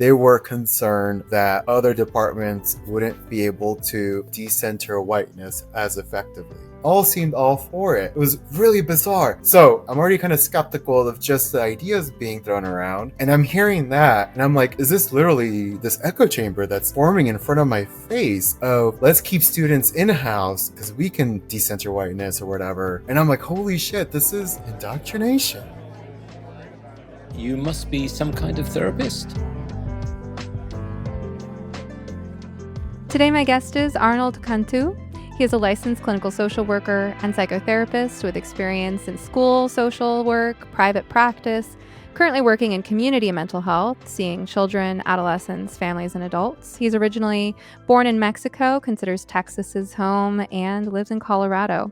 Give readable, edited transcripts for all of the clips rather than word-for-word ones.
they were concerned that other departments wouldn't be able to decenter whiteness as effectively. All seemed all for it. It was really bizarre. So I'm already kind of skeptical of just the ideas being thrown around. And I'm hearing that, and I'm like, is this literally this echo chamber that's forming in front of my face of let's keep students in-house because we can decenter whiteness or whatever. And I'm like, holy shit, this is indoctrination. You must be some kind of therapist. Today, my guest is Arnold Cantu. He is a licensed clinical social worker and psychotherapist with experience in school, social work, private practice, currently working in community mental health, seeing children, adolescents, families, and adults. He's originally born in Mexico, considers Texas his home, and lives in Colorado.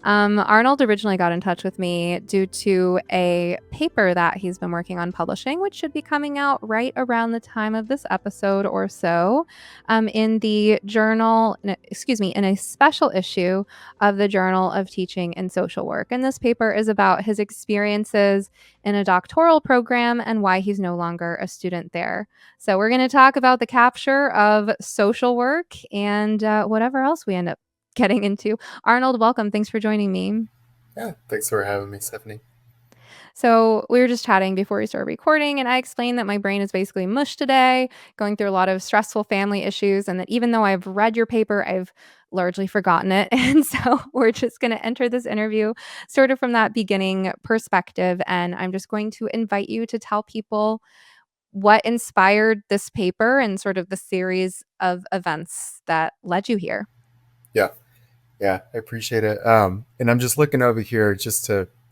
Arnold originally got in touch with me due to a paper that he's been working on publishing, which should be coming out right around the time of this episode or so, in the journal, in a special issue of the Journal of Teaching and Social Work. And this paper is about his experiences in a doctoral program and why he's no longer a student there. So we're going to talk about the capture of social work and whatever else we end up getting into. Arnold, welcome. Thanks for joining me. Yeah, thanks for having me, Stephanie. So we were just chatting before we started recording, and I explained that my brain is basically mush today, going through a lot of stressful family issues, and that even though I've read your paper, I've largely forgotten it. And so we're just going to enter this interview sort of from that beginning perspective, and I'm just going to invite you to tell people what inspired this paper and sort of the series of events that led you here. Yeah, I appreciate it. And I'm just looking over here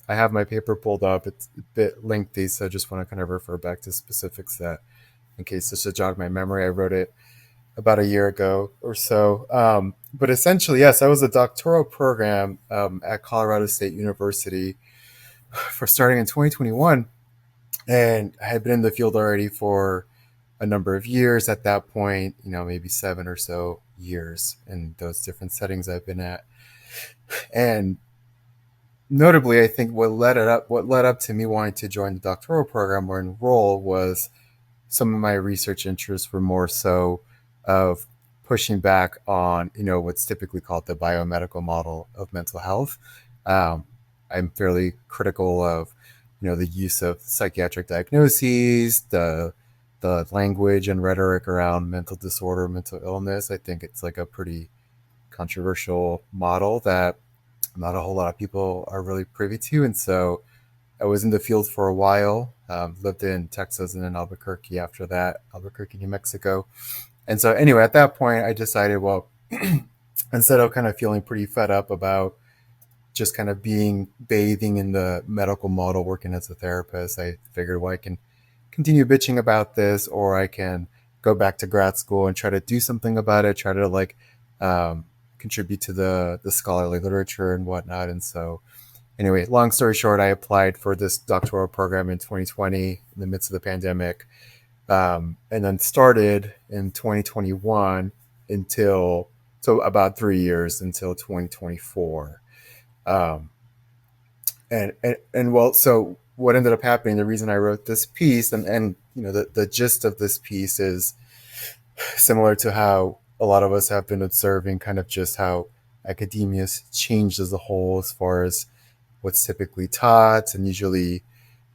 I have my paper pulled up. It's a bit lengthy, so I just want to kind of refer back to specifics that, in case this should jog my memory, I wrote it about a year ago or so. But essentially, yes, I was a doctoral program at Colorado State University for starting in 2021. And I had been in the field already for a number of years at that point, maybe 7 or so years in those different settings I've been at. And notably, I think what led up to me wanting to join the doctoral program or enroll was some of my research interests were more so of pushing back on, what's typically called the biomedical model of mental health. I'm fairly critical of, the use of psychiatric diagnoses, the language and rhetoric around mental disorder, mental illness. I think it's like a pretty controversial model that not a whole lot of people are really privy to. And so I was in the field for a while, lived in Texas and in Albuquerque after that, Albuquerque, New Mexico. And so anyway, at that point, I decided, well, instead of kind of feeling pretty fed up about just kind of bathing in the medical model, working as a therapist, I figured, well, I can continue bitching about this, or I can go back to grad school and try to do something about it, try to contribute to the scholarly literature and whatnot. And so anyway, long story short, I applied for this doctoral program in 2020 in the midst of the pandemic, and then started in 2021 so about 3 years until 2024. So what ended up happening, the reason I wrote this piece and the gist of this piece is similar to how a lot of us have been observing kind of just how academia has changed as a whole as far as what's typically taught and usually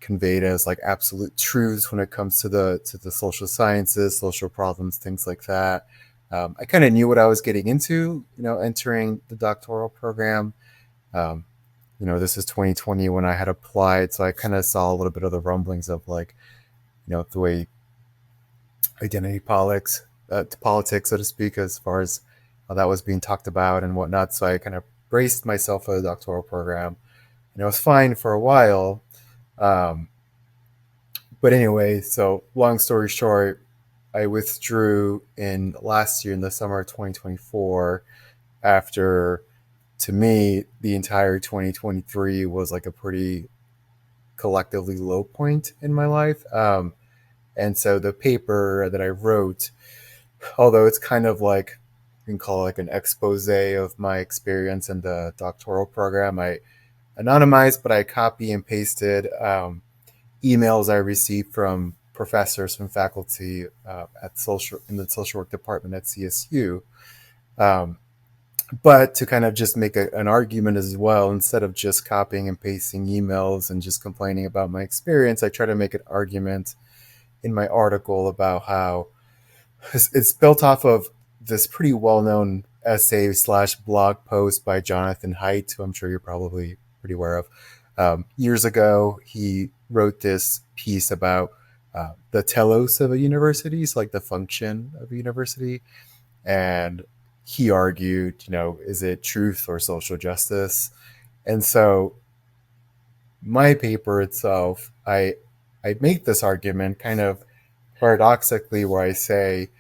conveyed as like absolute truths when it comes to the social sciences, social problems, things like that. I kind of knew what I was getting into, entering the doctoral program. This is 2020 when I had applied, so I kind of saw a little bit of the rumblings of the way identity politics, so to speak, as far as how that was being talked about and whatnot. So I kind of braced myself for the doctoral program, and it was fine for a while. But anyway, so long story short, I withdrew in last year in the summer of 2024 after, to me, the entire 2023 was like a pretty collectively low point in my life. And so the paper that I wrote, although it's kind of like, you can call it like an expose of my experience in the doctoral program, I anonymized, but I copy and pasted emails I received from professors and faculty at social in the social work department at CSU. Um, but to kind of just make an argument as well, instead of just copying and pasting emails and just complaining about my experience, I try to make an argument in my article about how it's built off of this pretty well-known essay slash blog post by Jonathan Haidt, who I'm sure you're probably pretty aware of. Years ago, he wrote this piece about the telos of a university, so like the function of a university, and he argued, is it truth or social justice? And so my paper itself, I make this argument kind of paradoxically, where I say,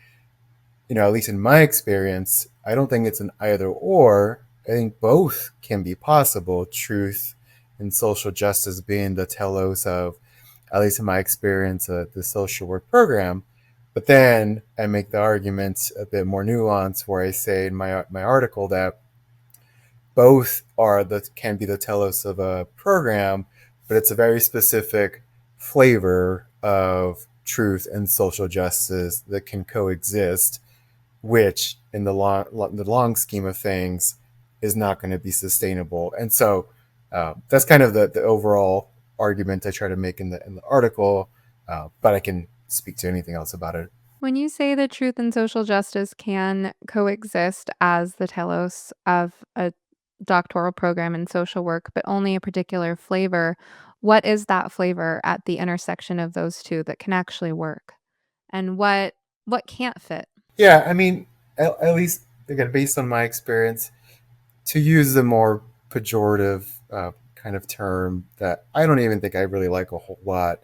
at least in my experience, I don't think it's an either or. I think both can be possible, truth and social justice being the telos of, at least in my experience, the social work program. But then I make the argument a bit more nuanced, where I say in my article that both can be the telos of a program, but it's a very specific flavor of truth and social justice that can coexist, which in the long scheme of things is not going to be sustainable. And so that's kind of the overall argument I try to make in the article, but I can speak to anything else about it. When you say that truth and social justice can coexist as the telos of a doctoral program in social work, but only a particular flavor, what is that flavor at the intersection of those two that can actually work? And what can't fit? Yeah, I mean, at least again, based on my experience, to use the more pejorative kind of term that I don't even think I really like a whole lot,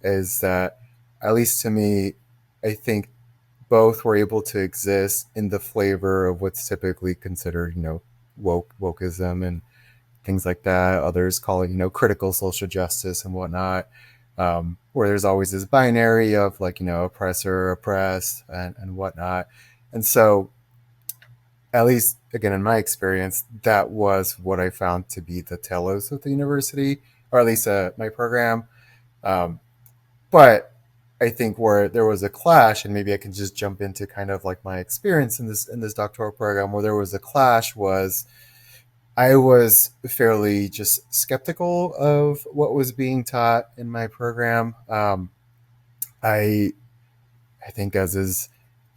is that, at least to me, I think both were able to exist in the flavor of what's typically considered, wokeism and things like that. Others call it, critical social justice and whatnot, where there's always this binary of like, oppressor, oppressed, and whatnot. And so, at least again in my experience, that was what I found to be the telos of the university, or at least my program. Um, but I think where there was a clash, and maybe I can just jump into kind of like my experience in this doctoral program, where there was a clash, was I was fairly just skeptical of what was being taught in my program. I I think as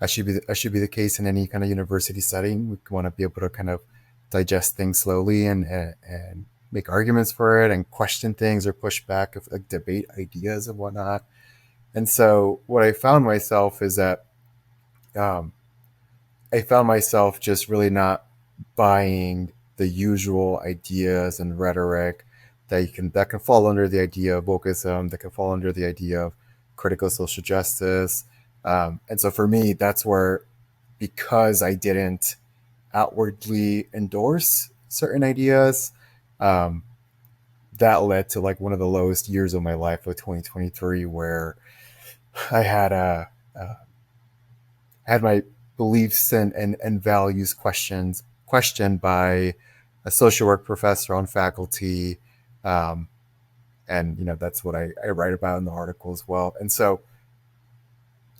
should be the case in any kind of university setting, we want to be able to kind of digest things slowly and make arguments for it and question things or push back, like debate ideas and whatnot. And so what I found myself is that um, I found myself just really not buying the usual ideas and rhetoric that can fall under the idea of wokeism, that can fall under the idea of critical social justice. And so for me, that's where, because I didn't outwardly endorse certain ideas, um, that led to like one of the lowest years of my life of 2023, where I had my beliefs and values questioned by a social work professor on faculty. Um, and that's what I write about in the article as well. And so,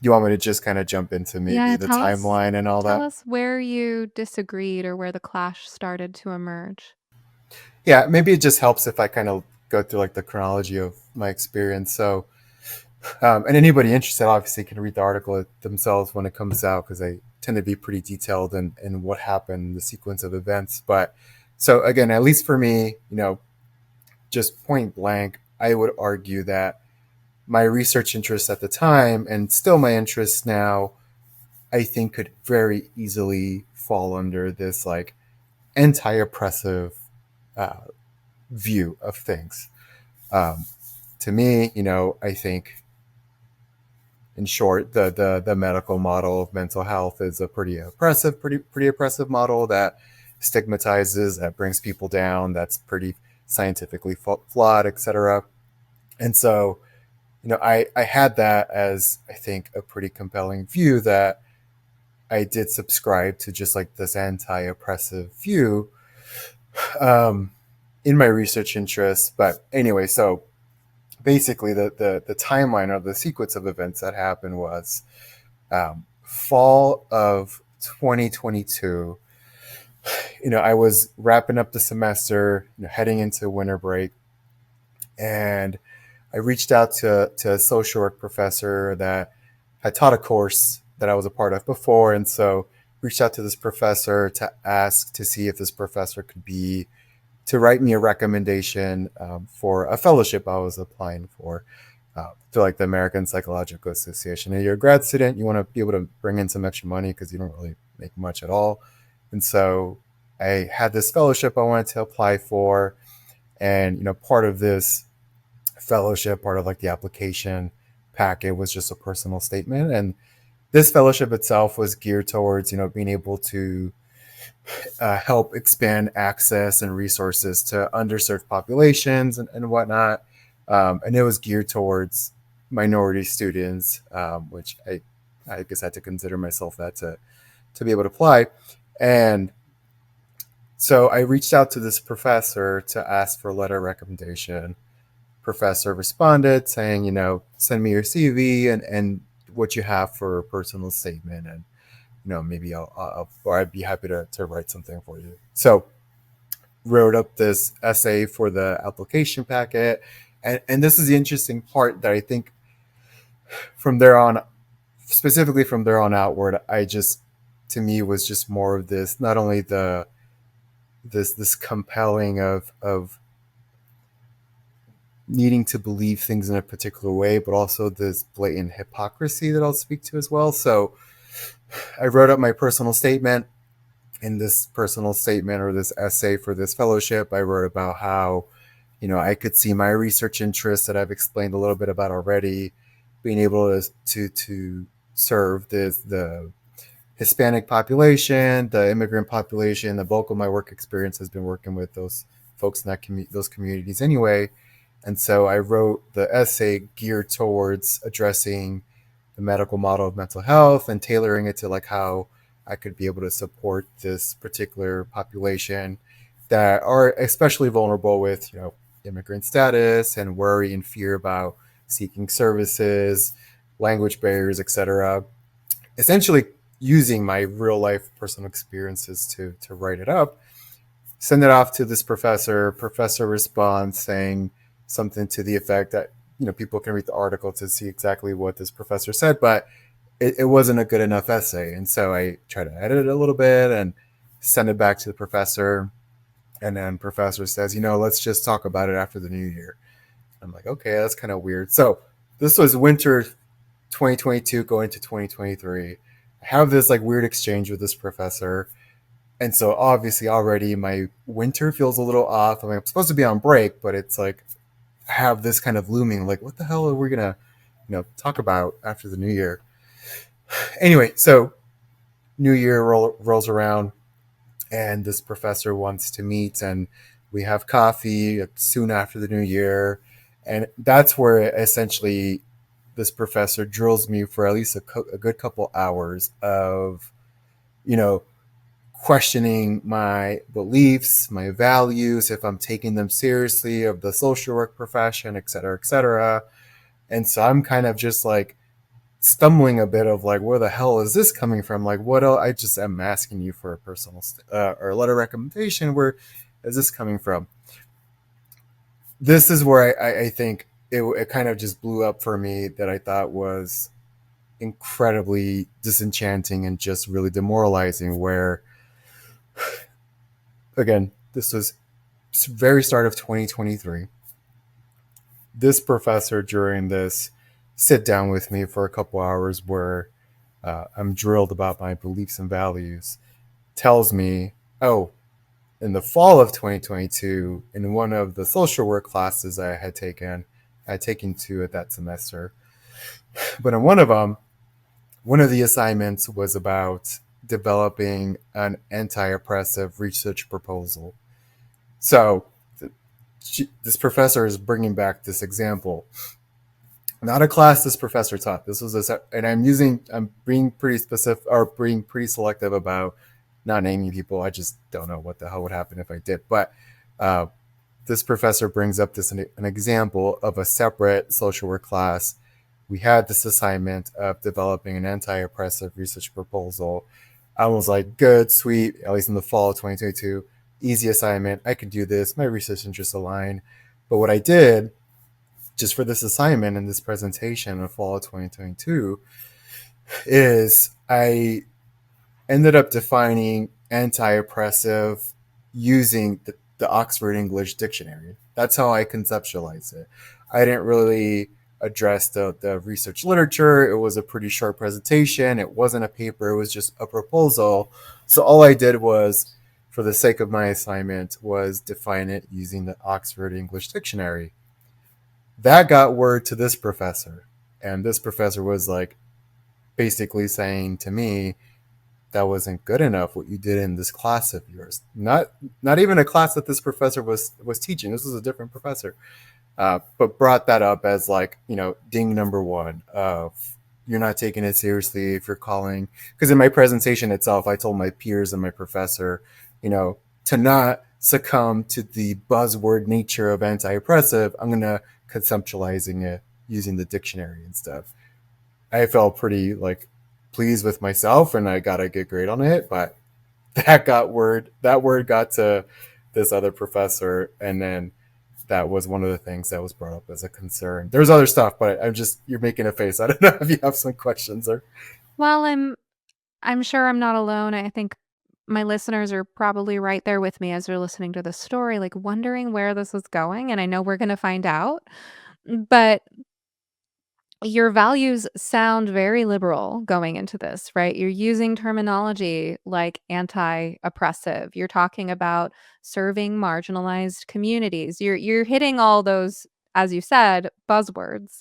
you want me to just kind of jump into maybe Yeah, the tell us timeline and all tell that? us where you disagreed or where the clash started to emerge. Yeah, maybe it just helps if I kind of go through like the chronology of my experience. So, and anybody interested obviously can read the article themselves when it comes out, because I tend to be pretty detailed in what happened, the sequence of events. But so again, at least for me, just point blank, I would argue that my research interests at the time, and still my interests now, I think could very easily fall under this like anti-oppressive uh, view of things. Um, to me, I think, in short, the medical model of mental health is a pretty oppressive model that stigmatizes, that brings people down, that's pretty scientifically flawed, etc. And so, I had that as, I think, a pretty compelling view, that I did subscribe to just like this anti-oppressive view um, in my research interests. But anyway, so basically the timeline or the sequence of events that happened was fall of 2022. I was wrapping up the semester, heading into winter break, and I reached out to a social work professor that had taught a course that I was a part of before, and so reached out to this professor to ask to see if this professor could be to write me a recommendation for a fellowship I was applying for to like the American Psychological Association. And you're a grad student, you want to be able to bring in some extra money because you don't really make much at all. And so I had this fellowship I wanted to apply for, and part of this fellowship, part of like the application packet was just a personal statement. And this fellowship itself was geared towards being able to help expand access and resources to underserved populations and whatnot. And it was geared towards minority students, which I guess I had to consider myself that to be able to apply. And so I reached out to this professor to ask for a letter of recommendation. Professor responded saying, send me your CV and what you have for a personal statement, and maybe or I'd be happy to write something for you. So wrote up this essay for the application packet. And this is the interesting part that I think from there on, specifically from there on outward, to me was just more of this, not only this compelling of needing to believe things in a particular way, but also this blatant hypocrisy that I'll speak to as well. So I wrote up my personal statement. In this personal statement or this essay for this fellowship, I wrote about how, I could see my research interests that I've explained a little bit about already, being able to serve the Hispanic population, the immigrant population. The bulk of my work experience has been working with those folks in those communities anyway. And so I wrote the essay geared towards addressing the medical model of mental health and tailoring it to like how I could be able to support this particular population that are especially vulnerable with, immigrant status and worry and fear about seeking services, language barriers, etc. Essentially using my real life personal experiences to write it up, send it off to this professor. Professor responds saying something to the effect that, people can read the article to see exactly what this professor said, but it wasn't a good enough essay. And so I tried to edit it a little bit and send it back to the professor. And then professor says, let's just talk about it after the new year. I'm like, okay, that's kind of weird. So this was winter 2022 going to 2023. I have this like weird exchange with this professor. And so obviously already my winter feels a little off. I mean, I'm supposed to be on break, but it's like I have this kind of looming, like, what the hell are we going to, talk about after the new year? Anyway, so new year rolls around and this professor wants to meet and we have coffee soon after the new year. And that's where essentially this professor drills me for at least a good couple hours of, questioning my beliefs, my values, if I'm taking them seriously, of the social work profession, et cetera, et cetera. And so I'm kind of just like stumbling a bit of like, where the hell is this coming from? Like, what else? I just am asking you for a personal or a letter recommendation. Where is this coming from? This is where I think it kind of just blew up for me, that I thought was incredibly disenchanting and just really demoralizing, where again, this was very start of 2023. This professor during this sit down with me for a couple hours where I'm drilled about my beliefs and values, tells me, oh, in the fall of 2022, in one of the social work classes I had taken two at that semester, but in one of them, one of the assignments was about developing an anti-oppressive research proposal. So this professor is bringing back this example. Not a class this professor taught. This was and I'm being pretty specific or being pretty selective about not naming people. I just don't know what the hell would happen if I did. But this professor brings up an example of a separate social work class. We had this assignment of developing an anti-oppressive research proposal. I was like, good, sweet, at least in the fall of 2022, easy assignment. I could do this. My research interests align. But what I did just for this assignment and this presentation in fall of 2022 is I ended up defining anti-oppressive using the Oxford English Dictionary. That's how I conceptualize it. I didn't really address the research literature. It was a pretty short presentation. It wasn't a paper. It was just a proposal. So all I did was, for the sake of my assignment, was define it using the Oxford English Dictionary. That got word to this professor. And this professor was like basically saying to me, that wasn't good enough what you did in this class of yours. Not even a class that this professor was teaching. This was a different professor. But brought that up as like, ding number one of you're not taking it seriously if you're calling. Because in my presentation itself, I told my peers and my professor, to not succumb to the buzzword nature of anti-oppressive, I'm going to conceptualizing it using the dictionary and stuff. I felt pretty like pleased with myself and I got a good grade on it, but that word got to this other professor, and then that was one of the things that was brought up as a concern. There's other stuff, but you're making a face. I don't know if you have some questions or Well, I'm sure I'm not alone. I think my listeners are probably right there with me as they're listening to the story, like wondering where this is going, and I know we're gonna find out. But your values sound very liberal going into this, right? You're using terminology like anti-oppressive. You're talking about serving marginalized communities. You're hitting all those, as you said, buzzwords.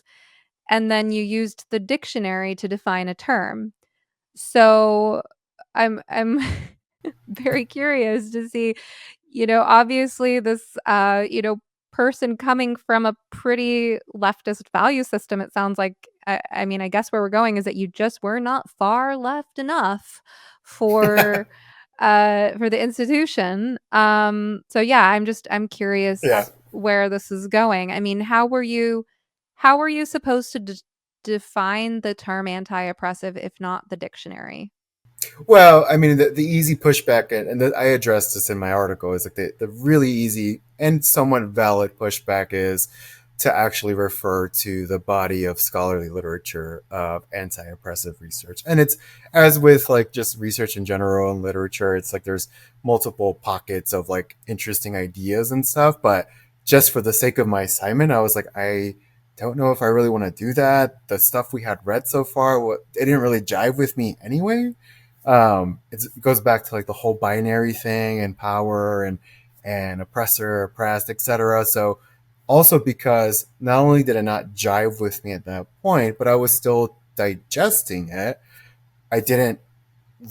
And then you used the dictionary to define a term. So I'm very curious to see, obviously this person coming from a pretty leftist value system, it sounds like. I mean, I guess where we're going is that you just were not far left enough for for the institution. So yeah, I'm yeah. curious where this is going. I mean, how were you supposed to define the term anti-oppressive if not the dictionary? Well, I mean, the easy pushback, and I addressed this in my article, is like the really easy and somewhat valid pushback is to actually refer to the body of scholarly literature of anti-oppressive research. And it's, as with like just research in general and literature, it's like there's multiple pockets of like interesting ideas and stuff. But just for the sake of my assignment, I was like, I don't know if I really want to do that. The stuff we had read so far, it didn't really jive with me anyway. It goes back to like the whole binary thing and power and oppressor, oppressed, etc. So also because not only did it not jive with me at that point, but I was still digesting it. I didn't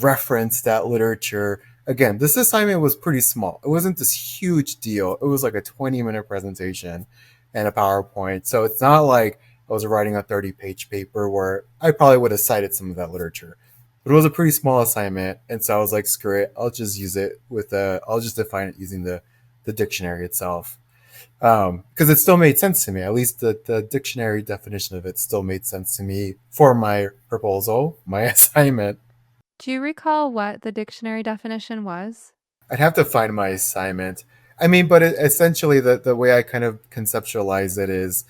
reference that literature. Again, this assignment was pretty small. It wasn't this huge deal. It was like a 20-minute presentation and a PowerPoint. So it's not like I was writing a 30-page paper where I probably would have cited some of that literature. But it was a pretty small assignment. And so I was like, screw it. I'll just use it I'll just define it using the dictionary itself. Because it still made sense to me. At least the dictionary definition of it still made sense to me for my proposal, my assignment. Do you recall what the dictionary definition was? I'd have to find my assignment. I mean, but essentially, the way I kind of conceptualize it is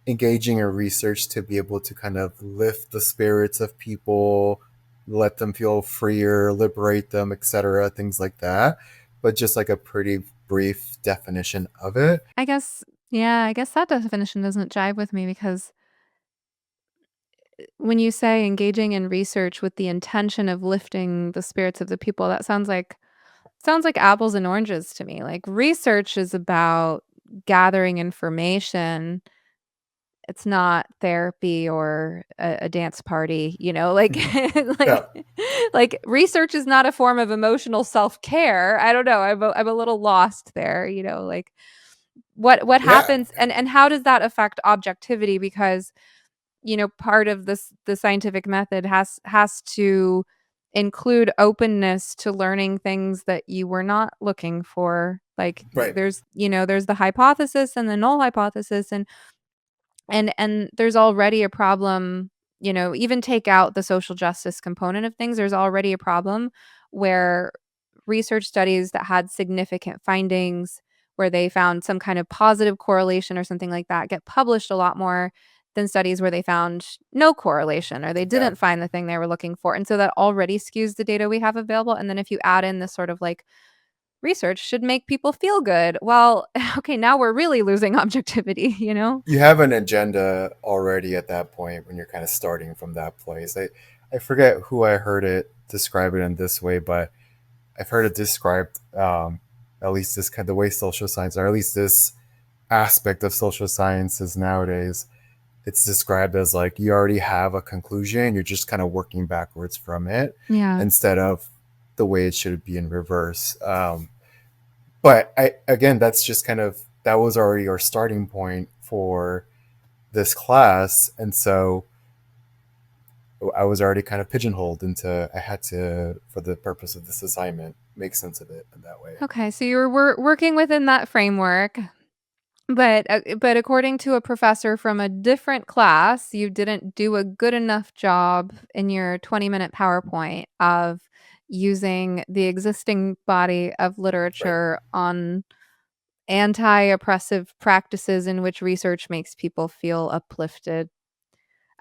engaging in research to be able to kind of lift the spirits of people, let them feel freer, liberate them, etc., things like that. But just like a pretty brief definition of it. I guess, yeah, I guess that definition doesn't jive with me because when you say engaging in research with the intention of lifting the spirits of the people, that sounds like apples and oranges to me. Like research is about gathering information. It's not therapy or a dance party, like like Yeah, like research is not a form of emotional self-care. I don't know. I'm a little lost there, like what yeah, happens and how does that affect objectivity because part of the scientific method has to include openness to learning things that you were not looking for Like Right. there's the hypothesis and the null hypothesis, and there's already a problem. Even take out the social justice component of things, there's already a problem where research studies that had significant findings, where they found some kind of positive correlation or something like that, get published a lot more than studies where they found no correlation or they Yeah. didn't find the thing they were looking for. And so that already skews the data we have available. And then if you add in this sort of like research should make people feel good, well, okay, now we're really losing objectivity. You have an agenda already at that point when you're kind of starting from that place. I forget who I heard it describe it in this way, but I've heard it described, at least this kind of the way social science, or at least this aspect of social sciences nowadays, it's described as like you already have a conclusion, you're just kind of working backwards from it Yeah. instead of the way it should be in reverse. But again, that's just kind of that was already our starting point for this class, and so I was already kind of pigeonholed into I had to, for the purpose of this assignment, make sense of it in that way. Okay, so you were working within that framework, but according to a professor from a different class, you didn't do a good enough job in your 20-minute PowerPoint of using the existing body of Right. literature on anti-oppressive practices in which research makes people feel uplifted.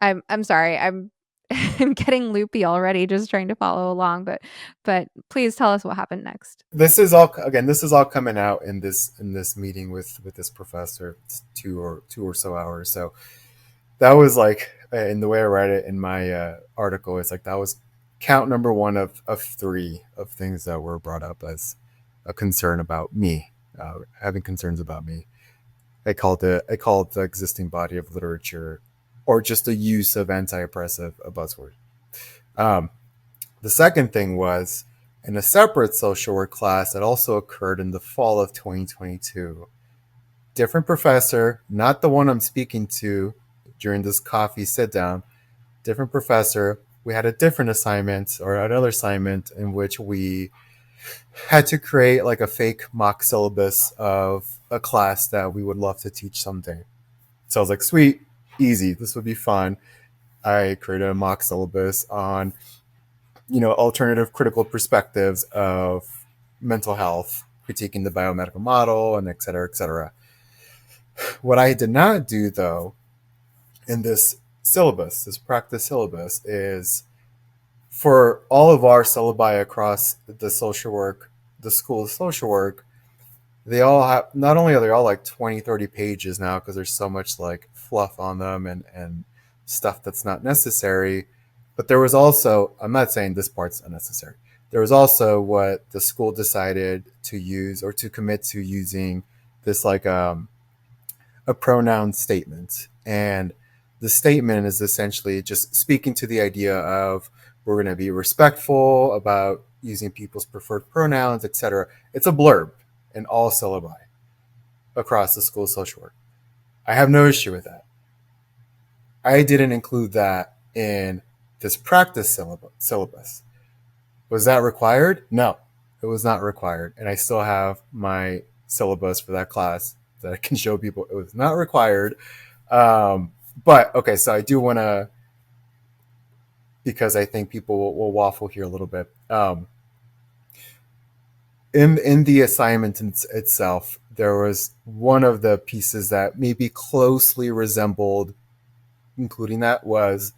I'm sorry. I'm I'm getting loopy already just trying to follow along, but please tell us what happened next. This is all coming out in this meeting with this professor. It's two or so hours. So that was like, in the way I read it in my article, it's like that was count number one of three of things that were brought up as a concern about me, having concerns about me. I called the existing body of literature, or just the use of anti-oppressive, a buzzword. Um, the second thing was in a separate social work class that also occurred in the fall of 2022. Different professor, not the one I'm speaking to during this coffee sit down. Different professor. We had a different assignment, or another assignment, in which we had to create like a fake mock syllabus of a class that we would love to teach someday. So I was like, sweet, easy, this would be fun. I created a mock syllabus on, alternative critical perspectives of mental health, critiquing the biomedical model, and et cetera, et cetera. What I did not do, though, in this syllabus, this practice syllabus, is for all of our syllabi across the social work, the school of social work, they all have, not only are they all like 20, 30 pages now because there's so much like fluff on them and stuff that's not necessary, but there was also, I'm not saying this part's unnecessary, there was also what the school decided to use or to commit to using this like a pronoun statement. And the statement is essentially just speaking to the idea of we're going to be respectful about using people's preferred pronouns, etc. It's a blurb in all syllabi across the school of social work. I have no issue with that. I didn't include that in this practice syllabus. Was that required? No, it was not required. And I still have my syllabus for that class that I can show people. It was not required. But okay, so I do want to, because I think people will waffle here a little bit. In the assignment itself, there was one of the pieces that maybe closely resembled including that was,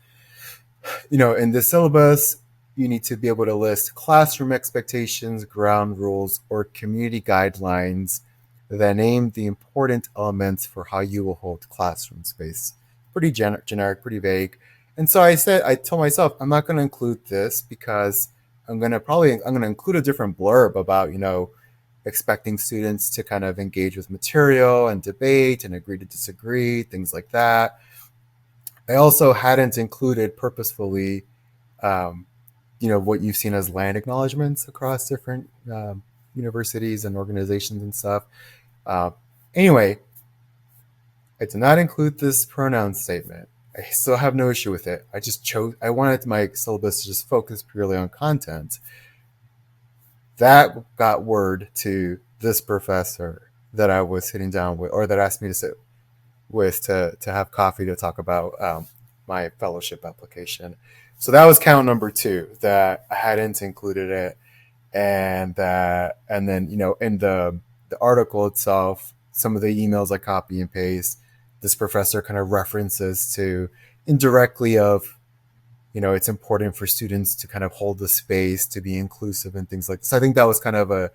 in the syllabus, you need to be able to list classroom expectations, ground rules, or community guidelines that name the important elements for how you will hold classroom space. Pretty generic, pretty vague. And so I told myself, I'm not going to include this because I'm going to include a different blurb about, expecting students to kind of engage with material and debate and agree to disagree, things like that. I also hadn't included purposefully, what you've seen as land acknowledgements across different universities and organizations and stuff. Anyway, I did not include this pronoun statement. I still have no issue with it. I wanted my syllabus to just focus purely on content. That got word to this professor that I was sitting down with, or that asked me to sit with to have coffee to talk about my fellowship application. So that was count number two, that I hadn't included it, and then in the article itself, some of the emails I copy and paste, this professor kind of references to indirectly of it's important for students to kind of hold the space to be inclusive and things like this. So I think that was kind of a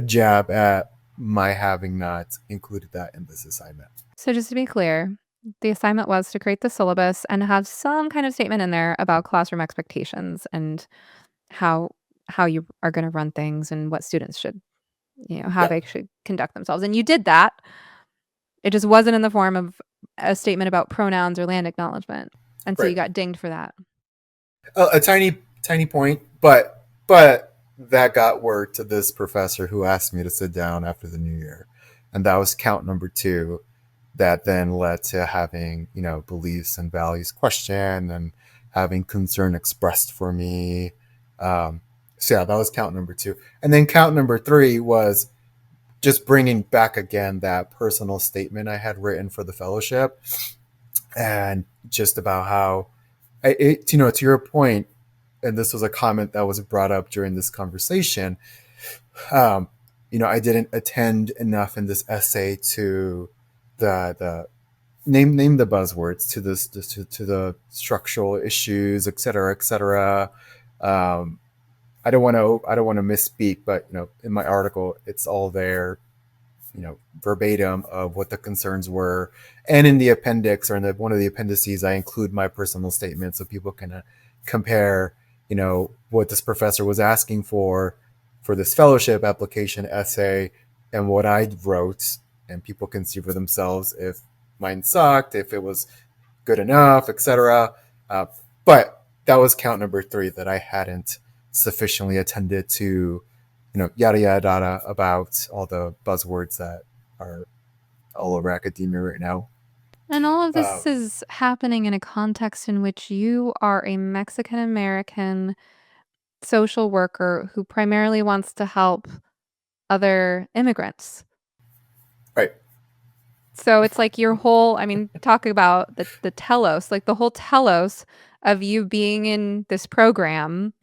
jab at my having not included that in this assignment. So just to be clear, the assignment was to create the syllabus and have some kind of statement in there about classroom expectations and how how you are gonna run things and what students should, how Yeah, they should conduct themselves, and you did that. It just wasn't in the form of a statement about pronouns or land acknowledgement, and so right. you got dinged for that. A tiny point, but that got word to this professor who asked me to sit down after the new year, and that was count number two. That then led to having beliefs and values questioned and having concern expressed for me. So yeah, that was count number two, and then count number three was just bringing back again that personal statement I had written for the fellowship, and just about how to your point, and this was a comment that was brought up during this conversation. um, I didn't attend enough in this essay to the name the buzzwords, to to the structural issues, et cetera, et cetera. Um, I don't want to misspeak, but in my article, it's all there, verbatim of what the concerns were, and in the appendix, or in one of the appendices, I include my personal statement so people can compare, what this professor was asking for this fellowship application essay, and what I wrote, and people can see for themselves if mine sucked, if it was good enough, etc. But that was count number three, that I hadn't sufficiently attended to yada yada yada about all the buzzwords that are all over academia right now. And all of Uh, this is happening in a context in which you are a Mexican American social worker who primarily wants to help other immigrants. right, So it's like your whole, I mean, talk about the telos, like the whole telos of you being in this program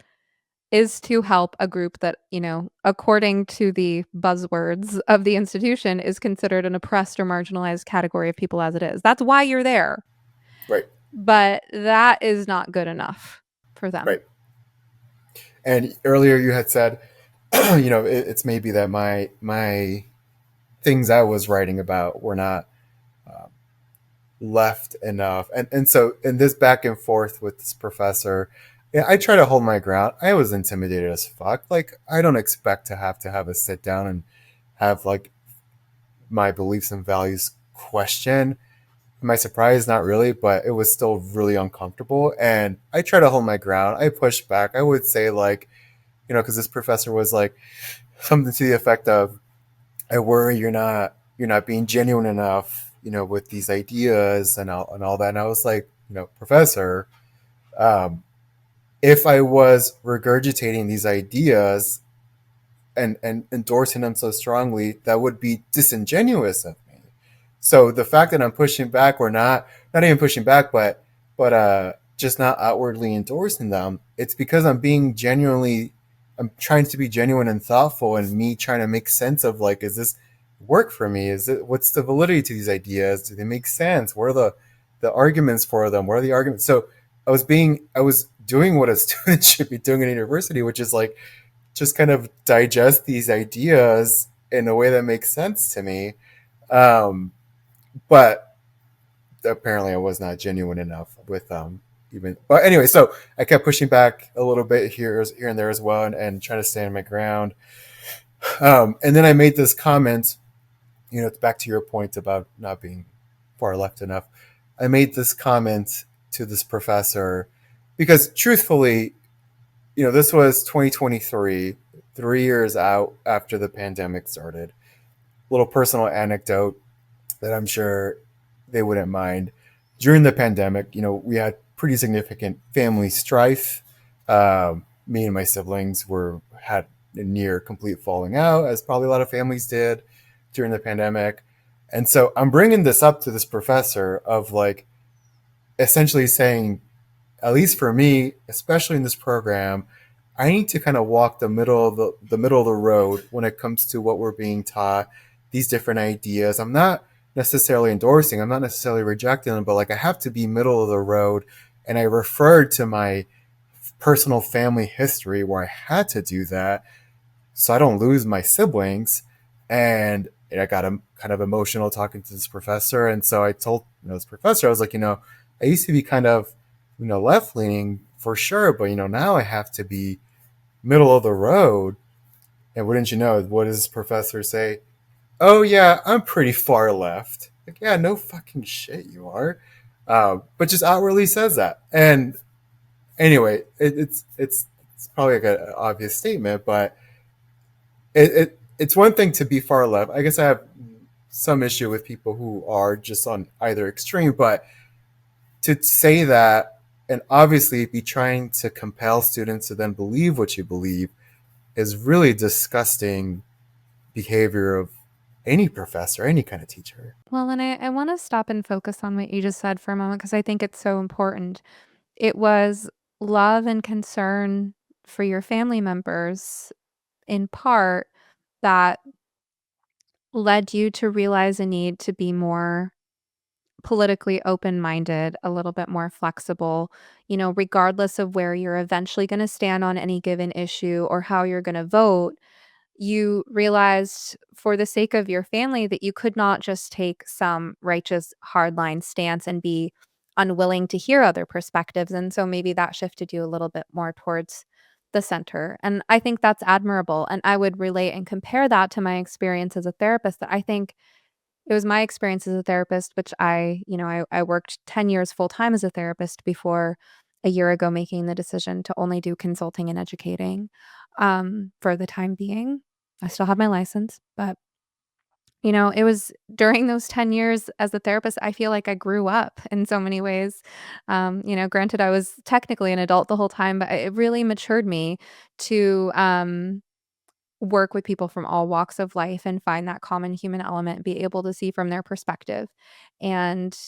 is to help a group that, according to the buzzwords of the institution, is considered an oppressed or marginalized category of people as it is. That's why you're there. right, But that is not good enough for them. right. And earlier you had said, it's maybe that my things I was writing about were not uh, left enough, and so in this back and forth with this professor, yeah, I try to hold my ground. I was intimidated as fuck. Like, I don't expect to have a sit down and have like my beliefs and values questioned. Am I surprised? Not really, but it was still really uncomfortable. And I try to hold my ground. I push back. I would say, like, because this professor was like something to the effect of, "I worry you're not being genuine enough, with these ideas and all that." And I was like, professor, um, if I was regurgitating these ideas and endorsing them so strongly, that would be disingenuous of me. So the fact that I'm pushing back, or not even pushing back, but just not outwardly endorsing them, it's because I'm trying to be genuine and thoughtful, and me trying to make sense of, like, is this work for me? What's the validity to these ideas? Do they make sense? What are the arguments for them? What are the arguments? So I was doing what a student should be doing in university, which is like just kind of digest these ideas in a way that makes sense to me. Um, but apparently I was not genuine enough with even. But anyway, so I kept pushing back a little bit here and there as well, and trying to stand my ground. And then I made this comment. Back to your point about not being far left enough. I made this comment to this professor because, truthfully, this was 2023, 3 years out after the pandemic started. Little personal anecdote that I'm sure they wouldn't mind. During the pandemic, we had pretty significant family strife. Me and my siblings had near complete falling out, as probably a lot of families did during the pandemic. And so I'm bringing this up to this professor of like essentially saying, at least for me, especially in this program, I need to kind of walk the middle of the road when it comes to what we're being taught, these different ideas. I'm not necessarily endorsing, I'm not necessarily rejecting them, but like I have to be middle of the road. And I referred to my personal family history where I had to do that so I don't lose my siblings. And I got kind of emotional talking to this professor. And so I told this professor, I was like, I used to be kind of, left leaning for sure, but now I have to be middle of the road. And wouldn't you know, what does this professor say? Oh yeah, I'm pretty far left. Like, yeah, no fucking shit, you are. But just outwardly says that. And anyway, it's probably like an obvious statement, but it's one thing to be far left. I guess I have some issue with people who are just on either extreme, but to say that and obviously be trying to compel students to then believe what you believe is really disgusting behavior of any professor, any kind of teacher. Well, and I want to stop and focus on what you just said for a moment because I think it's so important. It was love and concern for your family members, in part, that led you to realize a need to be more politically open-minded, a little bit more flexible, regardless of where you're eventually going to stand on any given issue or how you're going to vote. You realized for the sake of your family that you could not just take some righteous hardline stance and be unwilling to hear other perspectives. And so maybe that shifted you a little bit more towards the center. And I think that's admirable. And I would relate and compare that to my experience as a therapist, that I think it was my experience as a therapist, which I worked 10 years full time as a therapist before a year ago making the decision to only do consulting and educating for the time being. I still have my license, but it was during those 10 years as a therapist, I feel like I grew up in so many ways. Granted, I was technically an adult the whole time, but it really matured me to work with people from all walks of life and find that common human element, be able to see from their perspective. And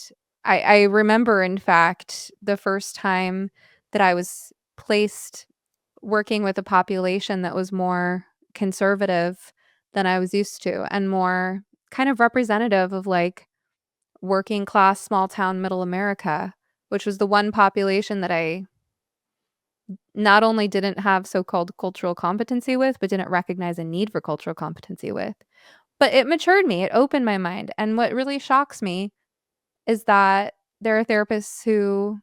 I remember, in fact, the first time that I was placed working with a population that was more conservative than I was used to and more kind of representative of like working class, small town, middle America, which was the one population that I not only didn't have so-called cultural competency with, but didn't recognize a need for cultural competency with. But it matured me, it opened my mind, and what really shocks me is that there are therapists who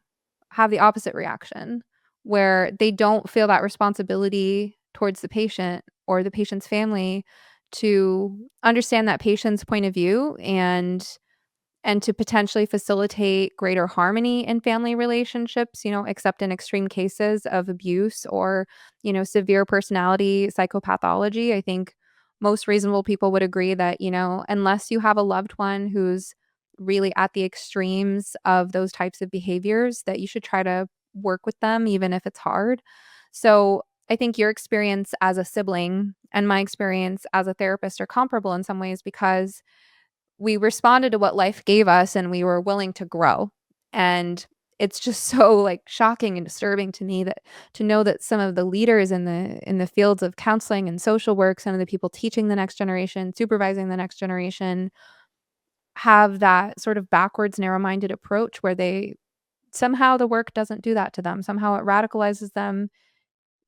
have the opposite reaction, where they don't feel that responsibility towards the patient or the patient's family to understand that patient's point of view and to potentially facilitate greater harmony in family relationships, except in extreme cases of abuse or, severe personality psychopathology. I think most reasonable people would agree that, unless you have a loved one who's really at the extremes of those types of behaviors, that you should try to work with them, even if it's hard. So I think your experience as a sibling and my experience as a therapist are comparable in some ways because we responded to what life gave us and we were willing to grow. And it's just so like shocking and disturbing to me that to know that some of the leaders in the fields of counseling and social work, some of the people teaching the next generation, supervising the next generation, have that sort of backwards, narrow-minded approach where they somehow the work doesn't do that to them. Somehow it radicalizes them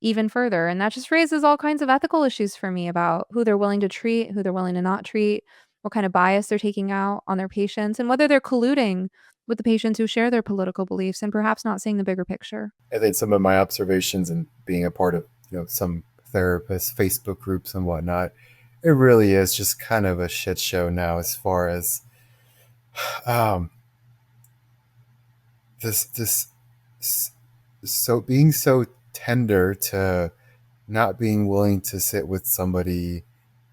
even further. And that just raises all kinds of ethical issues for me about who they're willing to treat, who they're willing to not treat, what kind of bias they're taking out on their patients, and whether they're colluding with the patients who share their political beliefs and perhaps not seeing the bigger picture. I think some of my observations and being a part of some therapist Facebook groups and whatnot, it really is just kind of a shit show now as far as um, this so being so tender to not being willing to sit with somebody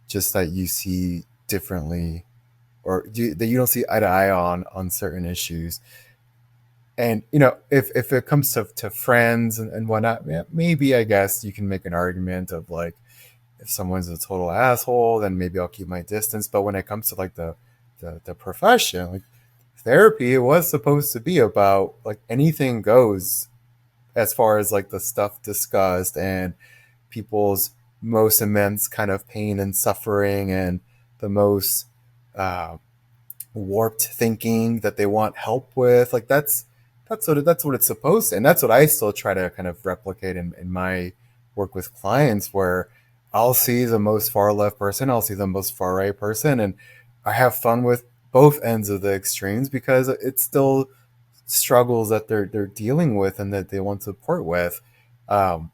just that you see differently or that you don't see eye to eye on certain issues. And if it comes to friends and whatnot, maybe I guess you can make an argument of like if someone's a total asshole, then maybe I'll keep my distance. But when it comes to like the profession, like therapy, it was supposed to be about like anything goes as far as like the stuff discussed and people's most immense kind of pain and suffering and the most uh, warped thinking that they want help with. Like that's what it's supposed to, and that's what I still try to kind of replicate in my work with clients, where I'll see the most far left person, I'll see the most far right person, and I have fun with both ends of the extremes because it's still struggles that they're dealing with and that they want support with. Um,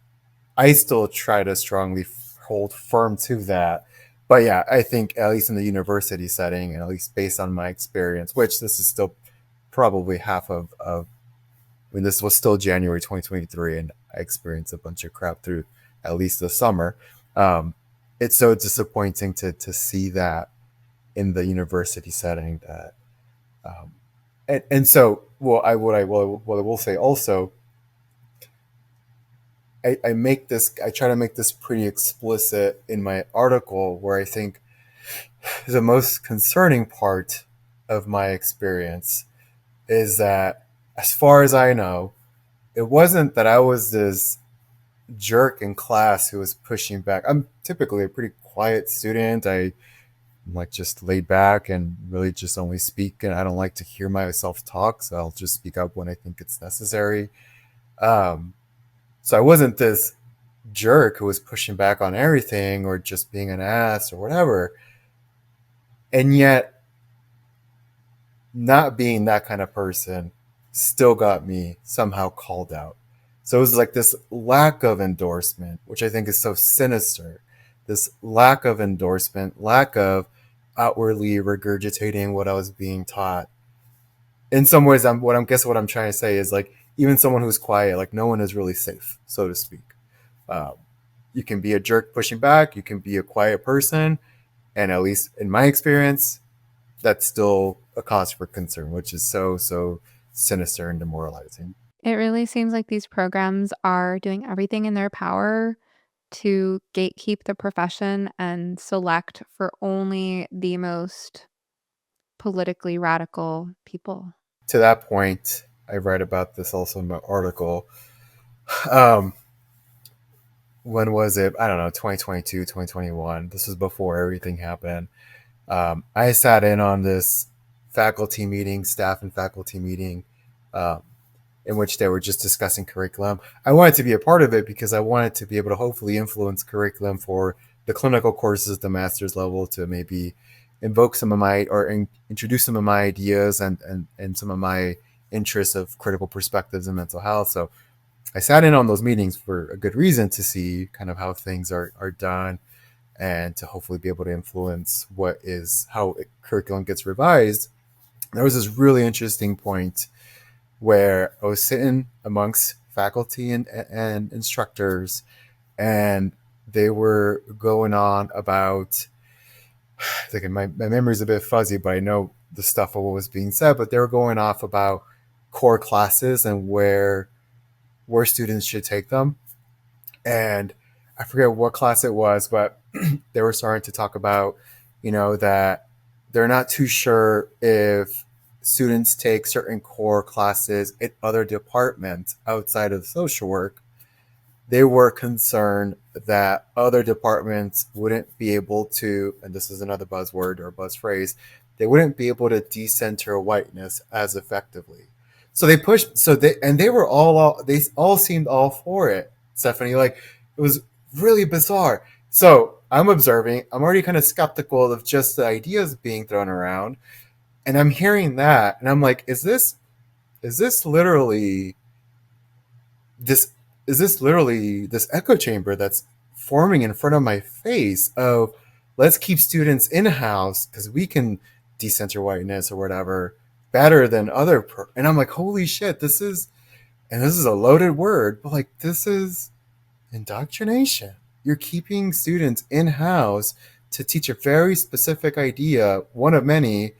I still try to strongly hold firm to that. But yeah, I think at least in the university setting, and at least based on my experience, which this is still probably half of I mean, this was still January 2023, and I experienced a bunch of crap through at least the summer. Um, it's so disappointing to see that in the university setting that, and so what I will say also, I try to make this pretty explicit in my article, where I think the most concerning part of my experience is that, as far as I know, it wasn't that I was this jerk in class who was pushing back. I'm typically a pretty quiet student. I'm like just laid back and really just only speak, and I don't like to hear myself talk, so I'll just speak up when I think it's necessary. Um, so I wasn't this jerk who was pushing back on everything or just being an ass or whatever. And yet, not being that kind of person still got me somehow called out. So it was like this lack of endorsement, which I think is so sinister. This lack of endorsement, lack of outwardly regurgitating what I was being taught. In some ways, what I'm trying to say is like even someone who's quiet, like no one is really safe, so to speak. Um, you can be a jerk pushing back. You can be a quiet person, and at least in my experience, that's still a cause for concern, which is so sinister and demoralizing. It really seems like these programs are doing everything in their power to gatekeep the profession and select for only the most politically radical people. To that point, I write about this also in my article. Um, when was it? I don't know, 2022, 2021. This was before everything happened. I sat in on this faculty meeting, staff and faculty meeting, um, in which they were just discussing curriculum. I wanted to be a part of it because I wanted to be able to hopefully influence curriculum for the clinical courses at the master's level, to maybe invoke some of my or introduce some of my ideas and some of my interests of critical perspectives in mental health. So I sat in on those meetings for a good reason, to see kind of how things are done, and to hopefully be able to influence how curriculum gets revised. There was this really interesting point where I was sitting amongst faculty and instructors, and they were going on about, I think my memory's a bit fuzzy, but I know the stuff of what was being said, but they were going off about core classes and where students should take them. And I forget what class it was, but they were starting to talk about, that they're not too sure if students take certain core classes in other departments outside of social work. They were concerned that other departments wouldn't be able to, and this is another buzzword or buzz phrase, they wouldn't be able to decenter whiteness as effectively. So they pushed, they were they all seemed all for it, Stephanie. Like, it was really bizarre. So I'm observing, I'm already kind of skeptical of just the ideas being thrown around. And I'm hearing that, and I'm like, is this literally this this echo chamber that's forming in front of my face of, let's keep students in house because we can decenter whiteness or whatever better than and I'm like, holy shit, this is a loaded word, but like, this is indoctrination. You're keeping students in house to teach a very specific idea, one of many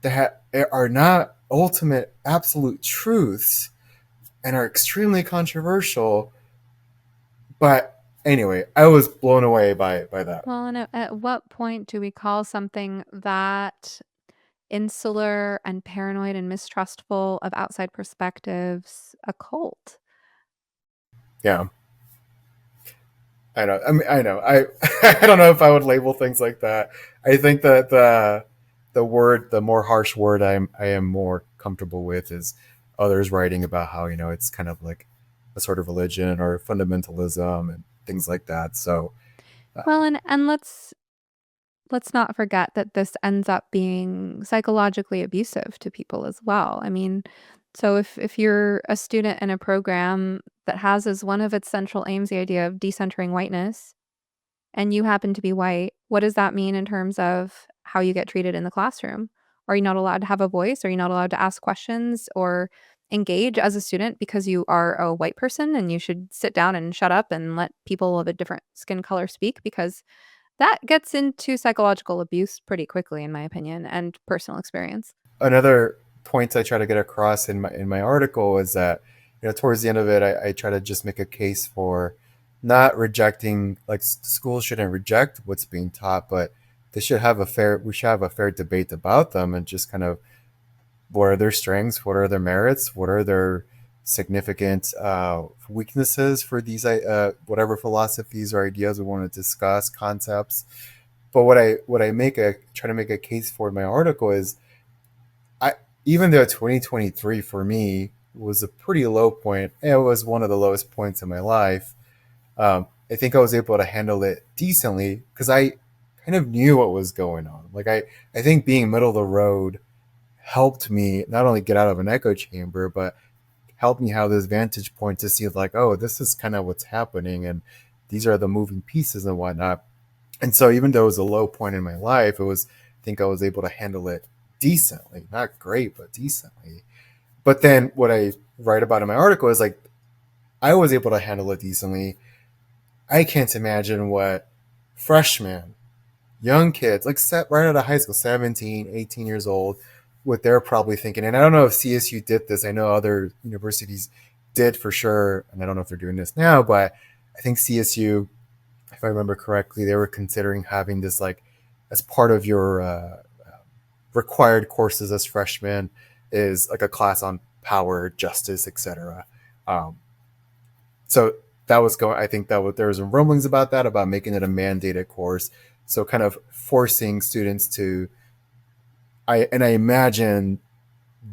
that are not ultimate absolute truths and are extremely controversial, but Anyway, I was blown away by that. Well, and at what point do we call something that insular and paranoid and mistrustful of outside perspectives a cult? Yeah, I know. I mean, I know. I don't know if I would label things like that. I think that the more harsh word I am more comfortable with is others writing about how it's kind of like a sort of religion or fundamentalism and things like that. So Well, and let's not forget that this ends up being psychologically abusive to people as well. I mean, so if you're a student in a program that has as one of its central aims the idea of decentering whiteness, and you happen to be white, what does that mean in terms of how you get treated in the classroom? Are you not allowed to have a voice? Are you not allowed to ask questions or engage as a student because you are a white person and you should sit down and shut up and let people of a different skin color speak? Because that gets into psychological abuse pretty quickly, in my opinion, and personal experience. another point I try to get across in my article is that towards the end of it, I try to just make a case for not rejecting, like schools shouldn't reject what's being taught, but we should have a fair debate about them and just kind of what are their strengths, what are their merits, what are their significant weaknesses for these whatever philosophies or ideas we want to discuss, concepts. But what I make a try to make a case for in my article is I even though 2023 for me was a pretty low point, it was one of the lowest points in my life. I think I was able to handle it decently because I kind of knew what was going on. Like I think being middle of the road helped me not only get out of an echo chamber, but helped me have this vantage point to see like, oh, this is kind of what's happening, and these are the moving pieces and whatnot. And so even though it was a low point in my life, I think I was able to handle it decently, not great, but decently. But then what I write about in my article is like I was able to handle it decently. I can't imagine what freshmen, young kids, like set right out of high school, 17, 18 years old, what they're probably thinking. And I don't know if CSU did this. I know other universities did for sure. And I don't know if they're doing this now, but I think CSU, if I remember correctly, they were considering having this like as part of your required courses as freshmen is like a class on power, justice, etc. Um, so that was going. I think that there was some rumblings about that, about making it a mandated course. So kind of forcing students to. I imagine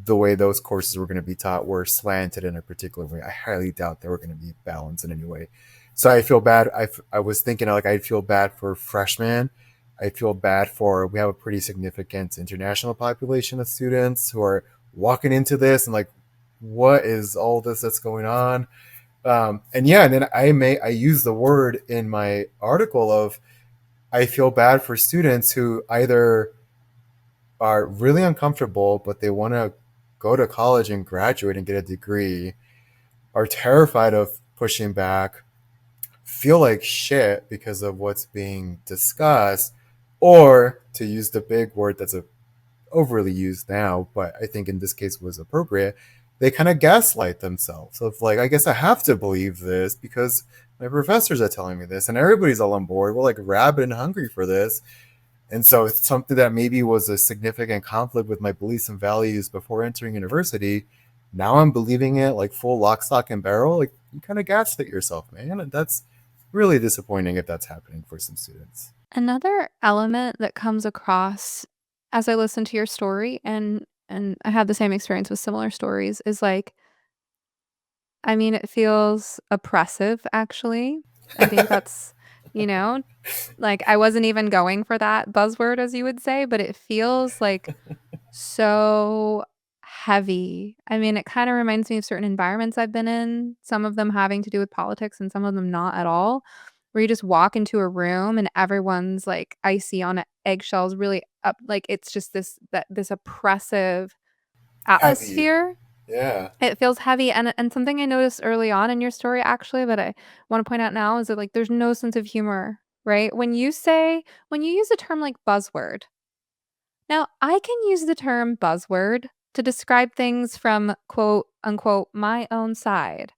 the way those courses were going to be taught were slanted in a particular way. I highly doubt they were going to be balanced in any way. So I feel bad. I was thinking like I'd feel bad for freshmen. I feel bad for we have a pretty significant international population of students who are walking into this and like, what is all this that's going on? And yeah, and then I use the word in my article of I feel bad for students who either are really uncomfortable, but they want to go to college and graduate and get a degree, are terrified of pushing back, feel like shit because of what's being discussed, or to use the big word that's overly used now, but I think in this case was appropriate, they kind of gaslight themselves of like, I guess I have to believe this because my professors are telling me this and everybody's all on board. We're like rabid and hungry for this. And so it's something that maybe was a significant conflict with my beliefs and values before entering university. Now I'm believing it like full lock, stock, and barrel. Like you kind of gaslit yourself, man. And that's really disappointing if that's happening for some students. Another element that comes across as I listen to your story, and I have the same experience with similar stories, is like, I mean, it feels oppressive, actually. I think that's, you know, like, I wasn't even going for that buzzword, as you would say, but it feels, like, so heavy. I mean, it kinda reminds me of certain environments I've been in, some of them having to do with politics and some of them not at all, where you just walk into a room and everyone's, like, icy on eggshells, really up like, it's just this oppressive Heavy. atmosphere. Yeah. It feels heavy, and something I noticed early on in your story, actually, that I wanna point out now is that, like, there's no sense of humor, right? When you use a term like buzzword, now I can use the term buzzword to describe things from, quote, unquote, "my own side,"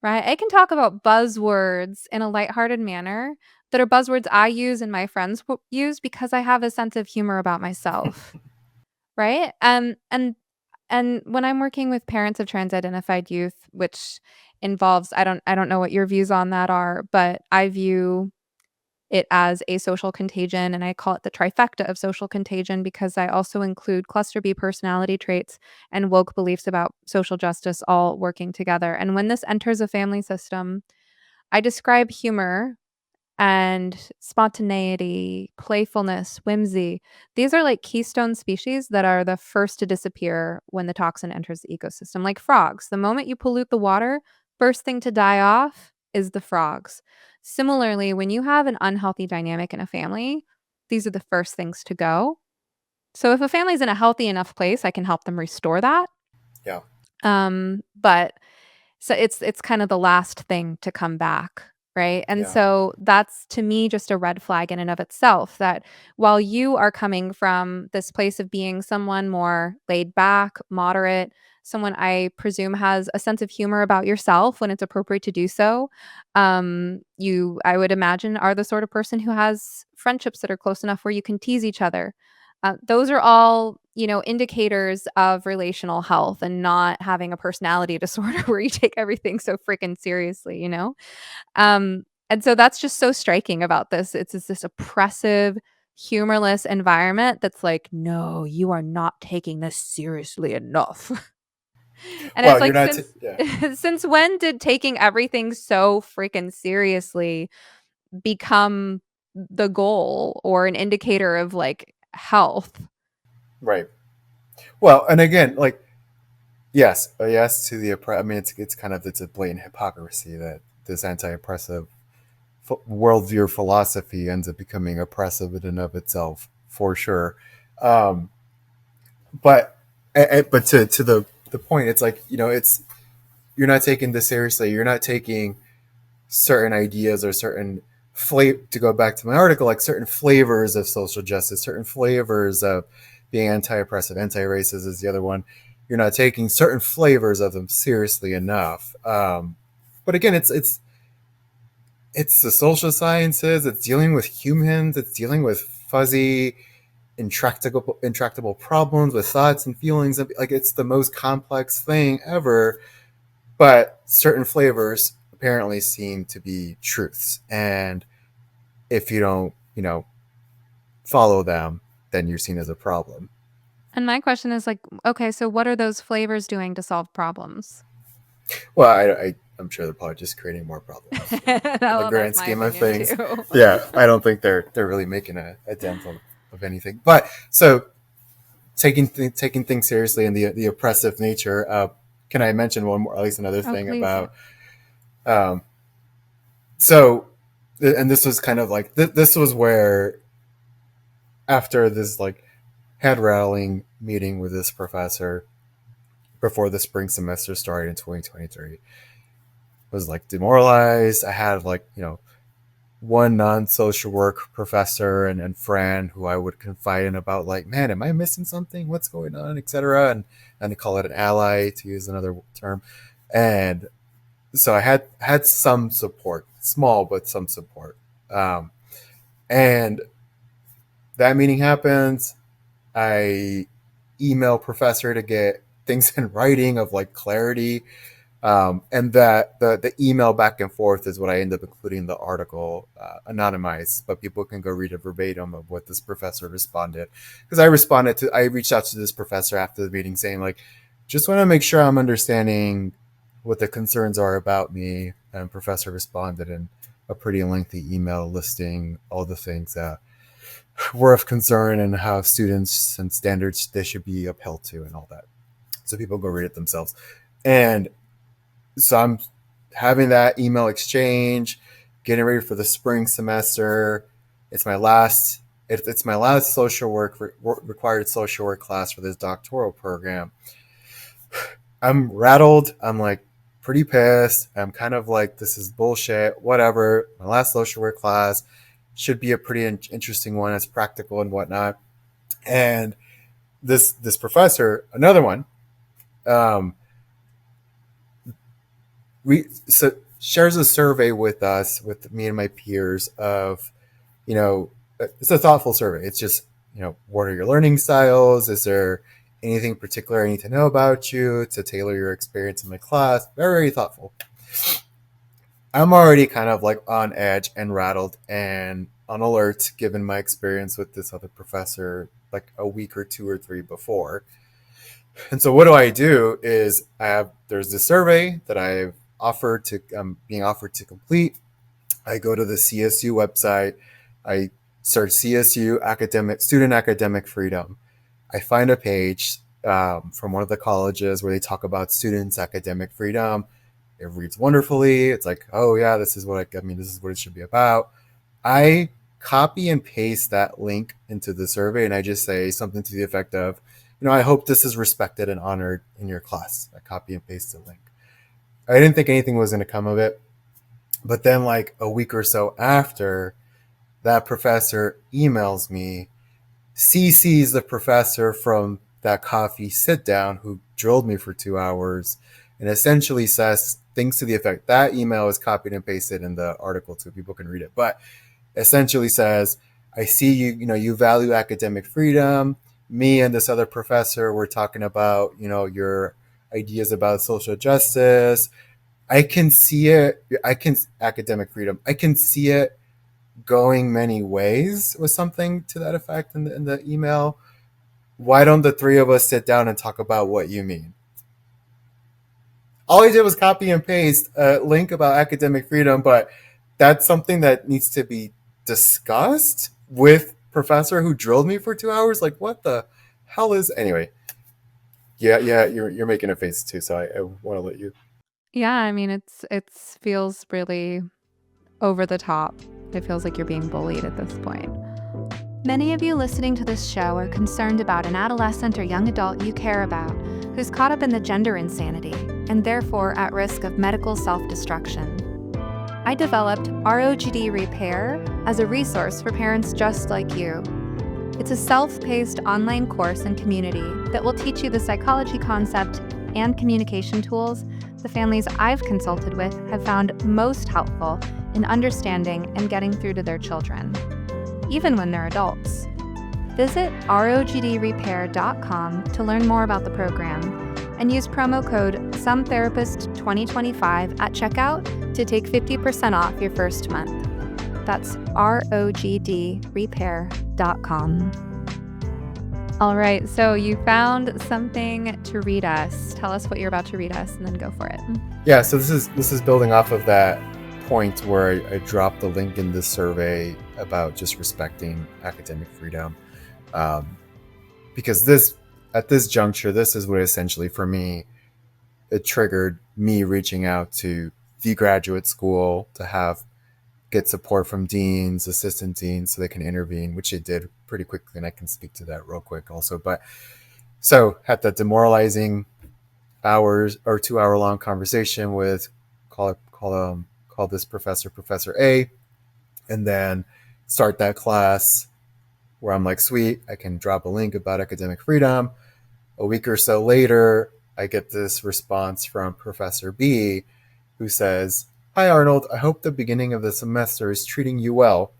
right? I can talk about buzzwords in a lighthearted manner that are buzzwords I use and my friends use because I have a sense of humor about myself, right? And when I'm working with parents of trans-identified youth, which involves I don't know what your views on that are, but I view it as a social contagion, and I call it the trifecta of social contagion because I also include cluster B personality traits and woke beliefs about social justice all working together. And when this enters a family system, I describe humor and spontaneity, playfulness, whimsy. These are like keystone species that are the first to disappear when the toxin enters the ecosystem, like frogs. The moment you pollute the water, first thing to die off is the frogs. Similarly, when you have an unhealthy dynamic in a family, these are the first things to go. So if a family's in a healthy enough place, I can help them restore that. Yeah. But so it's kind of the last thing to come back, right? And Yeah. so that's to me just a red flag in and of itself that while you are coming from this place of being someone more laid back, moderate, someone I presume has a sense of humor about yourself when it's appropriate to do so, you I would imagine are the sort of person who has friendships that are close enough where you can tease each other. Those are all, indicators of relational health and not having a personality disorder where you take everything so freaking seriously, you know? And so that's just so striking about this. It's just this oppressive, humorless environment that's like, no, you are not taking this seriously enough. And it's Well, you're like, not. since Yeah. since when did taking everything so freaking seriously become the goal or an indicator of like health? Right. Well, and again, like yes, yes to the I mean, it's a blatant hypocrisy that this anti-oppressive worldview philosophy ends up becoming oppressive in and of itself, for sure. Um, but but to the point, it's like it's you're not taking this seriously. You're not taking certain ideas or certain flavor, to go back to my article, like certain flavors of social justice, certain flavors of being anti-oppressive, anti-racist is the other one. You're not taking certain flavors of them seriously enough. But again, it's the social sciences. It's dealing with humans. It's dealing with fuzzy, intractable problems with thoughts and feelings. Like it's the most complex thing ever. But certain flavors apparently seem to be truths, and if you don't, follow them, then you're seen as a problem. And my question is like, okay, so what are those flavors doing to solve problems? Well, I'm sure they're probably just creating more problems. In the Well, grand that's my scheme of opinion things, too. yeah, I don't think they're really making a dent of anything. But so taking things seriously and the oppressive nature. Can I mention one more, at least another Oh, thing please, yeah. about? Um, so, and this was kind of like this was where after this like head rattling meeting with this professor before the spring semester started in 2023, was like demoralized. I had like one non-social work professor and friend who I would confide in about, like, man, am I missing something, what's going on, etc. And they call it an ally, to use another term. And so I had some support, small but some support. And that meeting happens. I email professor to get things in writing of like clarity. And that the email back and forth is what I end up including in the article, anonymized, but people can go read a verbatim of what this professor responded. Because I reached out to this professor after the meeting saying, like, just want to make sure I'm understanding what the concerns are about me. And professor responded in a pretty lengthy email listing all the things that were of concern and how students and standards they should be upheld to and all that. So people go read it themselves. And so I'm having that email exchange, getting ready for the spring semester. It's my last. It's my last social work required social work class for this doctoral program. I'm rattled. I'm like pretty pissed. I'm kind of like, this is bullshit. Whatever. My last social work class should be a pretty interesting one. It's practical and whatnot. And this professor, another one, um, shares a survey with us, with me and my peers of, it's a thoughtful survey. It's just, what are your learning styles? Is there anything particular I need to know about you to tailor your experience in my class? Very, very thoughtful. I'm already kind of like on edge and rattled and on alert given my experience with this other professor like a week or 2 or 3 before. And so what I do is there's this survey that I'm being offered to complete. I go to the CSU website. I search CSU student academic freedom. I find a page from one of the colleges where they talk about students' academic freedom. It reads wonderfully. It's like, oh yeah, this is what this is what it should be about. I copy and paste that link into the survey, and I just say something to the effect of, I hope this is respected and honored in your class. I copy and paste the link. I didn't think anything was going to come of it. But then like a week or so after, that professor emails me, CC's the professor from that coffee sit down who drilled me for 2 hours, and essentially says things to the effect, that email is copied and pasted in the article so people can read it, but essentially says, I see you value academic freedom. Me and this other professor were talking about, your ideas about social justice. I can see it. Academic freedom. I can see it going many ways with something to that effect in the email. Why don't the three of us sit down and talk about what you mean? All I did was copy and paste a link about academic freedom, but that's something that needs to be discussed with professor who drilled me for 2 hours. Like, what the hell is... Anyway, yeah, you're making a face too, so I want to let you... Yeah, I mean, it feels really over the top. It feels like you're being bullied at this point. Many of you listening to this show are concerned about an adolescent or young adult you care about who's caught up in the gender insanity and therefore at risk of medical self-destruction. I developed ROGD Repair as a resource for parents just like you. It's a self-paced online course and community that will teach you the psychology concept and communication tools the families I've consulted with have found most helpful in understanding and getting through to their children, even when they're adults. Visit rogdrepair.com to learn more about the program and use promo code SOMETherapist2025 at checkout to take 50% off your first month. That's rogdrepair.com. All right, so you found something to read us. Tell us what you're about to read us and then go for it. Yeah, so this is building off of that point where I dropped the link in this survey about just respecting academic freedom. Because at this juncture, this is what essentially for me, it triggered me reaching out to the graduate school to get support from deans, assistant deans, so they can intervene, which they did pretty quickly, and I can speak to that real quick also. But so had that demoralizing 2-hour long conversation with call this Professor A, and then start that class where I'm like, sweet, I can drop a link about academic freedom. A week or so later, I get this response from Professor B, who says, "Hi Arnold, I hope the beginning of the semester is treating you well.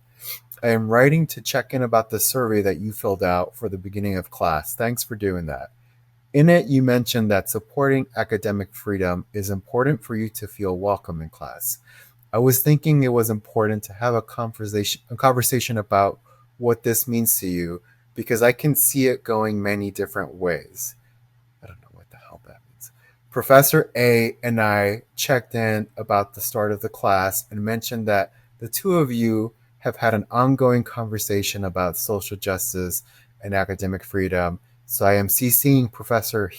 I am writing to check in about the survey that you filled out for the beginning of class. Thanks for doing that. In it, you mentioned that supporting academic freedom is important for you to feel welcome in class. I was thinking it was important to have a conversation about what this means to you, because I can see it going many different ways." I don't know what the hell that means. Professor A and I checked in about the start of the class and mentioned that the two of you have had an ongoing conversation about social justice and academic freedom. So I am CCing Professor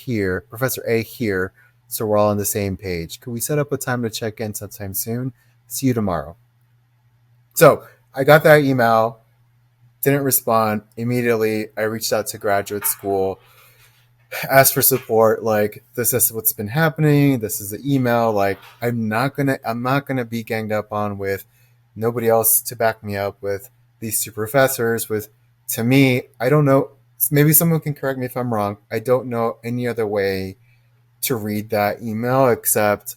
A here, so we're all on the same page. Could we set up a time to check in sometime soon? See you tomorrow. So I got that email, didn't respond. Immediately, I reached out to graduate school, asked for support. Like, this is what's been happening. This is the email. Like, I'm not gonna be ganged up on with nobody else to back me up with these two professors. To me, I don't know. Maybe someone can correct me if I'm wrong. I don't know any other way to read that email except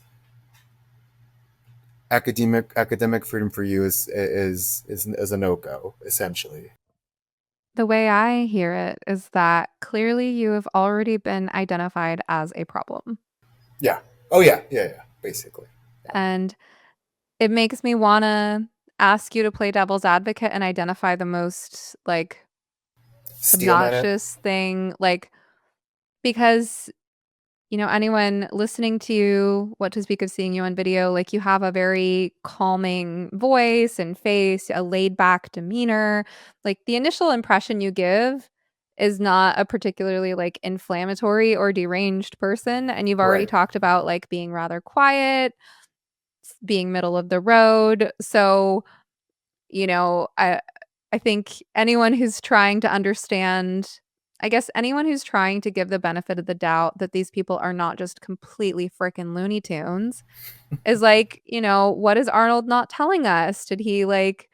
academic freedom for you is a no go, essentially. The way I hear it is that clearly you have already been identified as a problem. Yeah. Oh yeah. Yeah. Yeah. Basically. Yeah. And it makes me want to ask you to play devil's advocate and identify the most like Steel man it. obnoxious thing, like, because anyone listening to you, what to speak of seeing you on video, like you have a very calming voice and face, a laid back demeanor. Like the initial impression you give is not a particularly like inflammatory or deranged person. And you've already Right. talked about like being rather quiet, being middle of the road. So, I think anyone who's trying to understand, I guess anyone who's trying to give the benefit of the doubt that these people are not just completely freaking Looney Tunes is like, what is Arnold not telling us? Did he like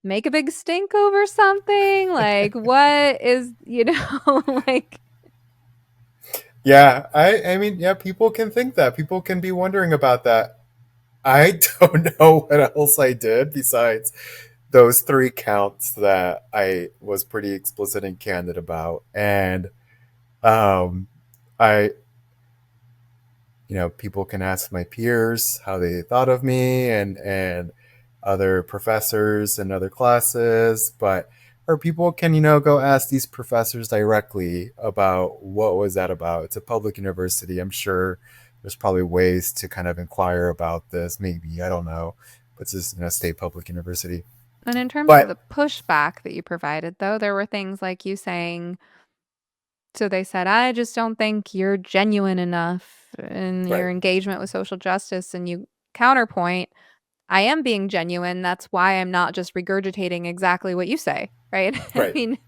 make a big stink over something? Like, what is, like, Yeah. I mean, yeah. People can think that. People can be wondering about that. I don't know what else I did besides those three counts that I was pretty explicit and candid about, and um, I people can ask my peers how they thought of me, and other professors and other classes, but or people can go ask these professors directly about what was that about. It's a public university. I'm sure there's probably ways to kind of inquire about this. Maybe, I don't know, but it's just a state public university. and in terms of the But pushback that you provided, though, there were things like you saying, so they said, I just don't think you're genuine enough in your right, engagement with social justice. And you counterpoint, I am being genuine. That's why I'm not just regurgitating exactly what you say, right? I right. mean,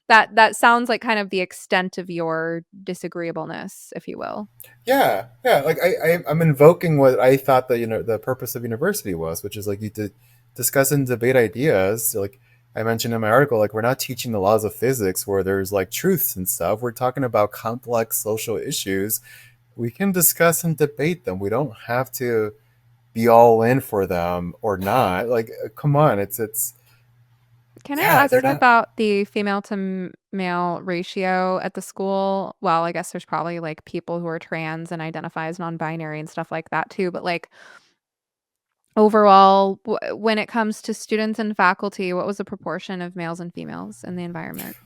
that sounds like kind of the extent of your disagreeableness, if you will. Yeah, yeah. Like I'm invoking what I thought the purpose of university was, which is like you to discuss and debate ideas. Like I mentioned in my article, like we're not teaching the laws of physics where there's like truths and stuff. We're talking about complex social issues. We can discuss and debate them. We don't have to be all in for them or not. Like, come on, it's Can I yeah, they're ask not. about the female to male ratio at the school? Well, I guess there's probably like people who are trans and identify as non-binary and stuff like that too, but like overall, when it comes to students and faculty, what was the proportion of males and females in the environment?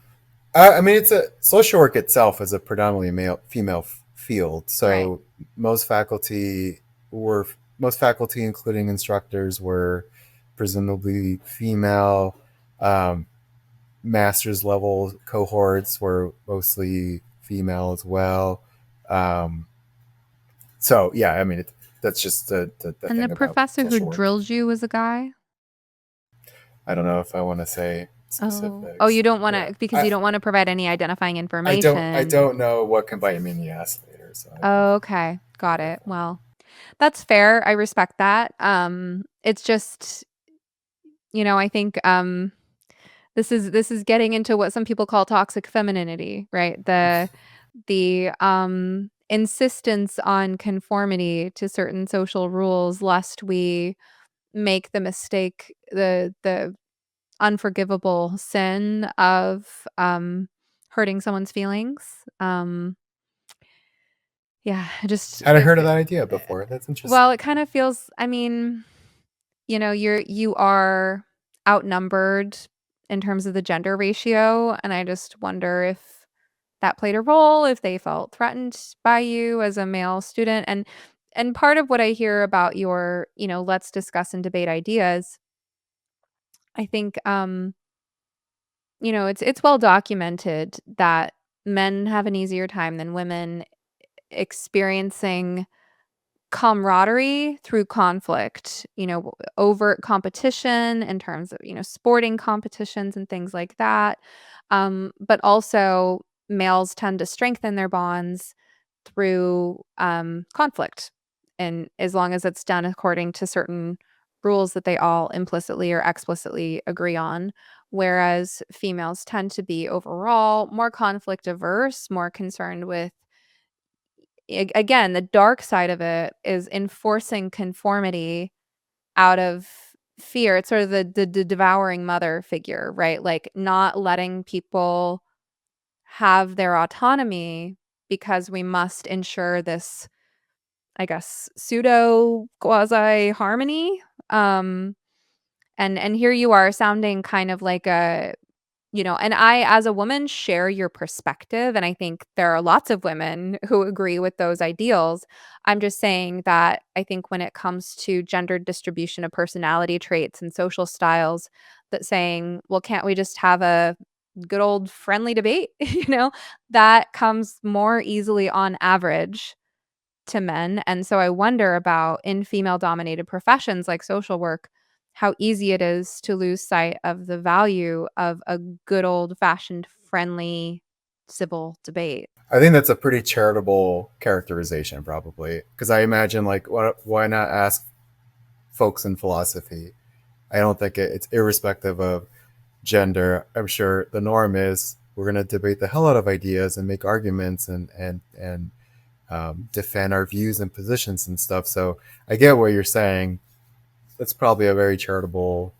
I mean, it's a social work itself is a predominantly male female field. Right. So most faculty were most faculty, including instructors, were presumably female. Um, master's level cohorts were mostly female as well. Um, so yeah, I mean, that's just the And the thing about professor who social work. drilled you was a guy? I don't know if I want to say Oh. Oh, you specifics. don't Yeah, wanna, because you don't wanna provide any identifying I information. don't know what can bite me in the ass later, so I don't. Okay, got Yeah. it. Well, that's fair, I respect that. It's just, I think, this is getting into what some people call toxic femininity, right? The insistence on conformity to certain social rules lest we make the mistake, the unforgivable sin of, hurting someone's feelings. Yeah, just Hadn't heard of it that idea eh, before. That's well, interesting. it kind of feels, I mean, you are outnumbered in terms of the gender ratio, and I just wonder if that played a role, if they felt threatened by you as a male student, and part of what I hear about your, let's discuss and debate ideas, I think, it's well documented that men have an easier time than women experiencing camaraderie through conflict, overt competition in terms of, sporting competitions and things like that. But also, males tend to strengthen their bonds through conflict. And as long as it's done according to certain rules that they all implicitly or explicitly agree on. Whereas females tend to be overall more conflict averse, more concerned with, again, the dark side of it is enforcing conformity out of fear. It's sort of the devouring mother figure, right? Like not letting people have their autonomy because we must ensure this, I guess, pseudo quasi harmony. And here you are sounding kind of like a, and I, as a woman, share your perspective. And I think there are lots of women who agree with those ideals. I'm just saying that I think when it comes to gendered distribution of personality traits and social styles, that saying, well, can't we just have a good old friendly debate? That comes more easily on average to men. And so I wonder about in female dominated professions like social work, how easy it is to lose sight of the value of a good old fashioned, friendly, civil debate. I think that's a pretty charitable characterization, probably, because I imagine like, why not ask folks in philosophy? I don't think it's irrespective of gender. I'm sure the norm is we're going to debate the hell out of ideas and make arguments and defend our views and positions and stuff. So I get what you're saying. That's probably a very charitable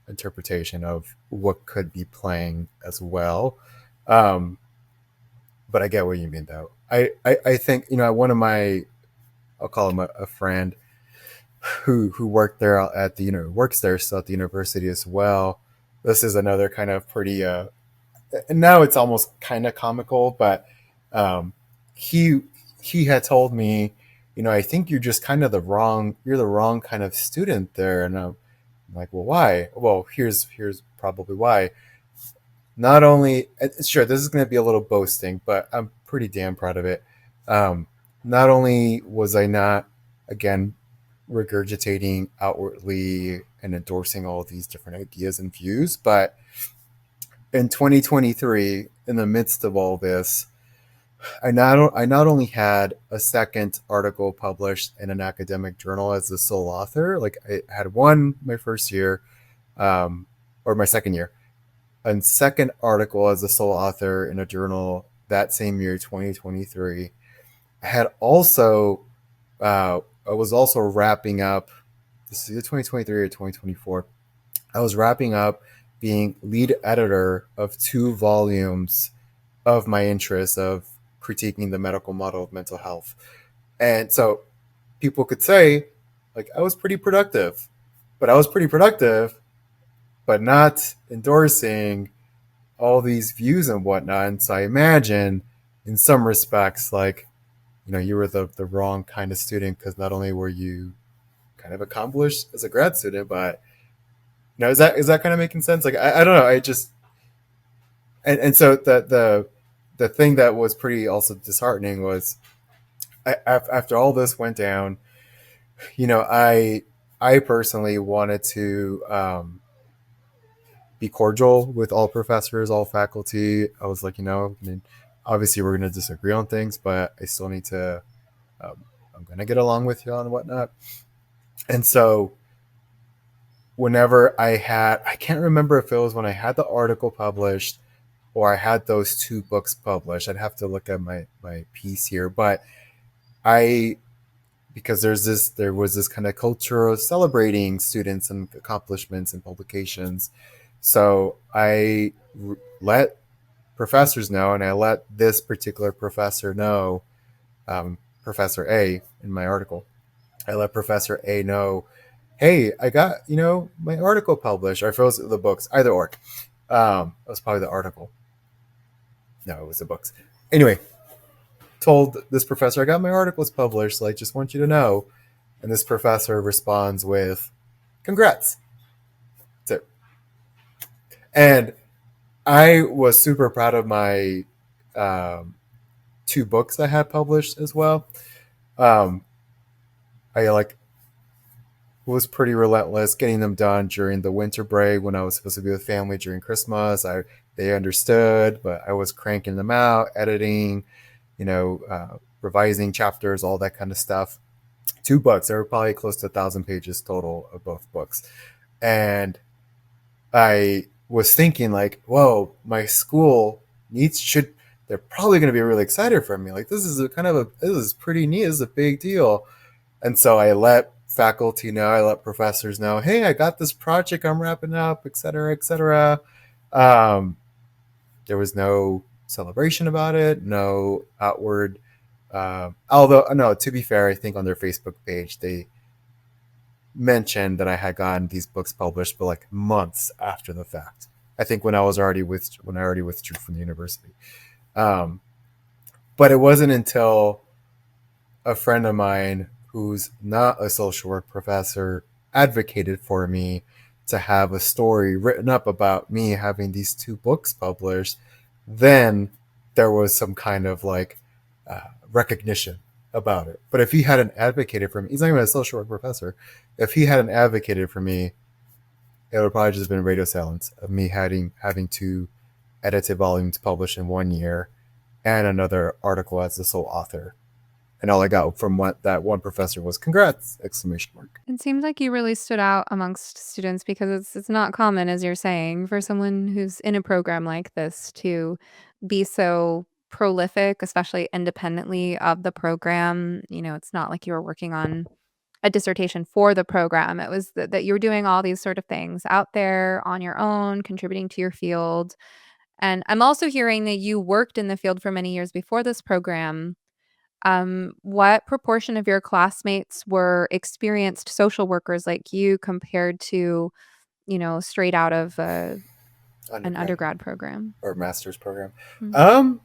interpretation of what could be playing as well. Um, but I get what you mean, though. I think, one of my, I'll call him a friend who worked there at the, works there still at the university as well. This is another kind of pretty, and now it's almost kind of comical, but um, he he had told me, I think you're the wrong kind of student there, and I'm like, well, why? Well, here's probably why. Not only, sure, this is going to be a little boasting, but I'm pretty damn proud of it. Um, Not only was I not, again, regurgitating outwardly and endorsing all of these different ideas and views, but in 2023, in the midst of all this, I not only had a second article published in an academic journal as the sole author, like I had one my first year, or my second year, a second article as a sole author in a journal that same year, 2023. I had also, I was also wrapping up, this is either 2023 or 2024. I was wrapping up being lead editor of 2 volumes of my interest of critiquing the medical model of mental health. And so people could say, like, I was pretty productive, but not endorsing all these views and whatnot. And so I imagine in some respects, like, you were the wrong kind of student because not only were you kind of accomplished as a grad student, but is that kind of making sense? Like, I don't know. I just, and so the thing that was pretty also disheartening was after all this went down, I personally wanted to be cordial with all professors, all faculty. I was like, I mean, obviously we're going to disagree on things, but I still need to, um, I'm going to get along with you and whatnot. And so whenever I can't remember if it was when I had the article published or I had those 2 books published. I'd have to look at my piece here, but I, because there was this kind of culture of celebrating students and accomplishments and publications. So let professors know, and I let this particular professor know, Professor A, in my article. I let Professor A know, hey, I got my article published, or if it was the books, either or. It was probably the article. No, it was the books. Anyway, told this professor, I got my articles published. Like, just want you to know. And this professor responds with, congrats. That's it. And I was super proud of my um, 2 books I had published as well. Um, I was pretty relentless getting them done during the winter break when I was supposed to be with family during Christmas. They understood, but I was cranking them out, editing, revising chapters, all that kind of stuff. 2 books. There were probably close to 1,000 pages total of both books, and I was thinking like, whoa, my school should. They're probably going to be really excited for me. Like, this is pretty neat. This is a big deal. And so I let faculty know, I let professors know, hey, I got this project I'm wrapping up, et cetera, et cetera. Um, there was no celebration about it, no outward. Although, no, to be fair, I think on their Facebook page they mentioned that I had gotten these books published, but like months after the fact. I think when I already withdrew from the university. Um, but it wasn't until a friend of mine who's not a social work professor advocated for me to have a story written up about me having these two books published, then there was some kind of like recognition about it. But if he hadn't advocated for me, he's not even a social work professor. If he hadn't advocated for me, it would probably just been radio silence of me having two edited volumes published in 1 year and another article as the sole author. And all I got from that one professor was "Congrats!" exclamation mark. It seems like you really stood out amongst students because it's not common, as you're saying, for someone who's in a program like this to be so prolific, especially independently of the program. It's not like you were working on a dissertation for the program. It was that you were doing all these sort of things out there on your own, contributing to your field. And I'm also hearing that you worked in the field for many years before this program. What proportion of your classmates were experienced social workers like you compared to, straight out of an Undergrad undergrad program? or master's program. Mm. Um,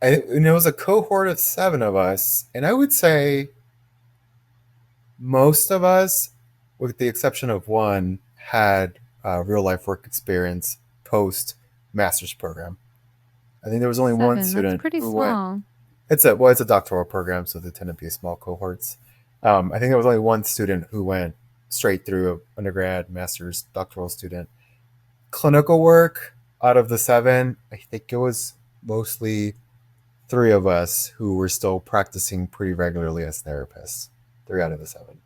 and it was a cohort of 7 of us, and I would say most of us, with the exception of one, had real life work experience post master's program. I think there was only one 7, that's student pretty who went. small. It's a doctoral program, so they tend to be small cohorts. I think there was only one student who went straight through undergrad, master's, doctoral student. Clinical work out of the 7, I think it was mostly 3 of us who were still practicing pretty regularly as therapists. 3 out of the 7.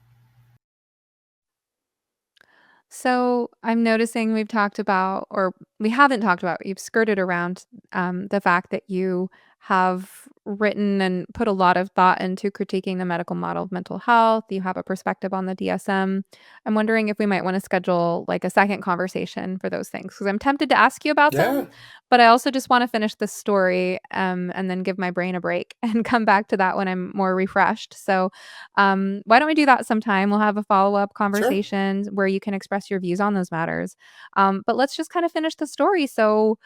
So I'm noticing we've talked about, or we haven't talked about, you've skirted around the fact that you have written and put a lot of thought into critiquing the medical model of mental health. You have a perspective on the DSM. I'm wondering if we might want to schedule like a second conversation for those things because I'm tempted to ask you about them, Yeah, but I also just want to finish this story and then give my brain a break and come back to that when I'm more refreshed. So why don't we do that sometime? We'll have a follow-up sure. conversation where you can express your views on those matters. But let's just kind of finish the story. So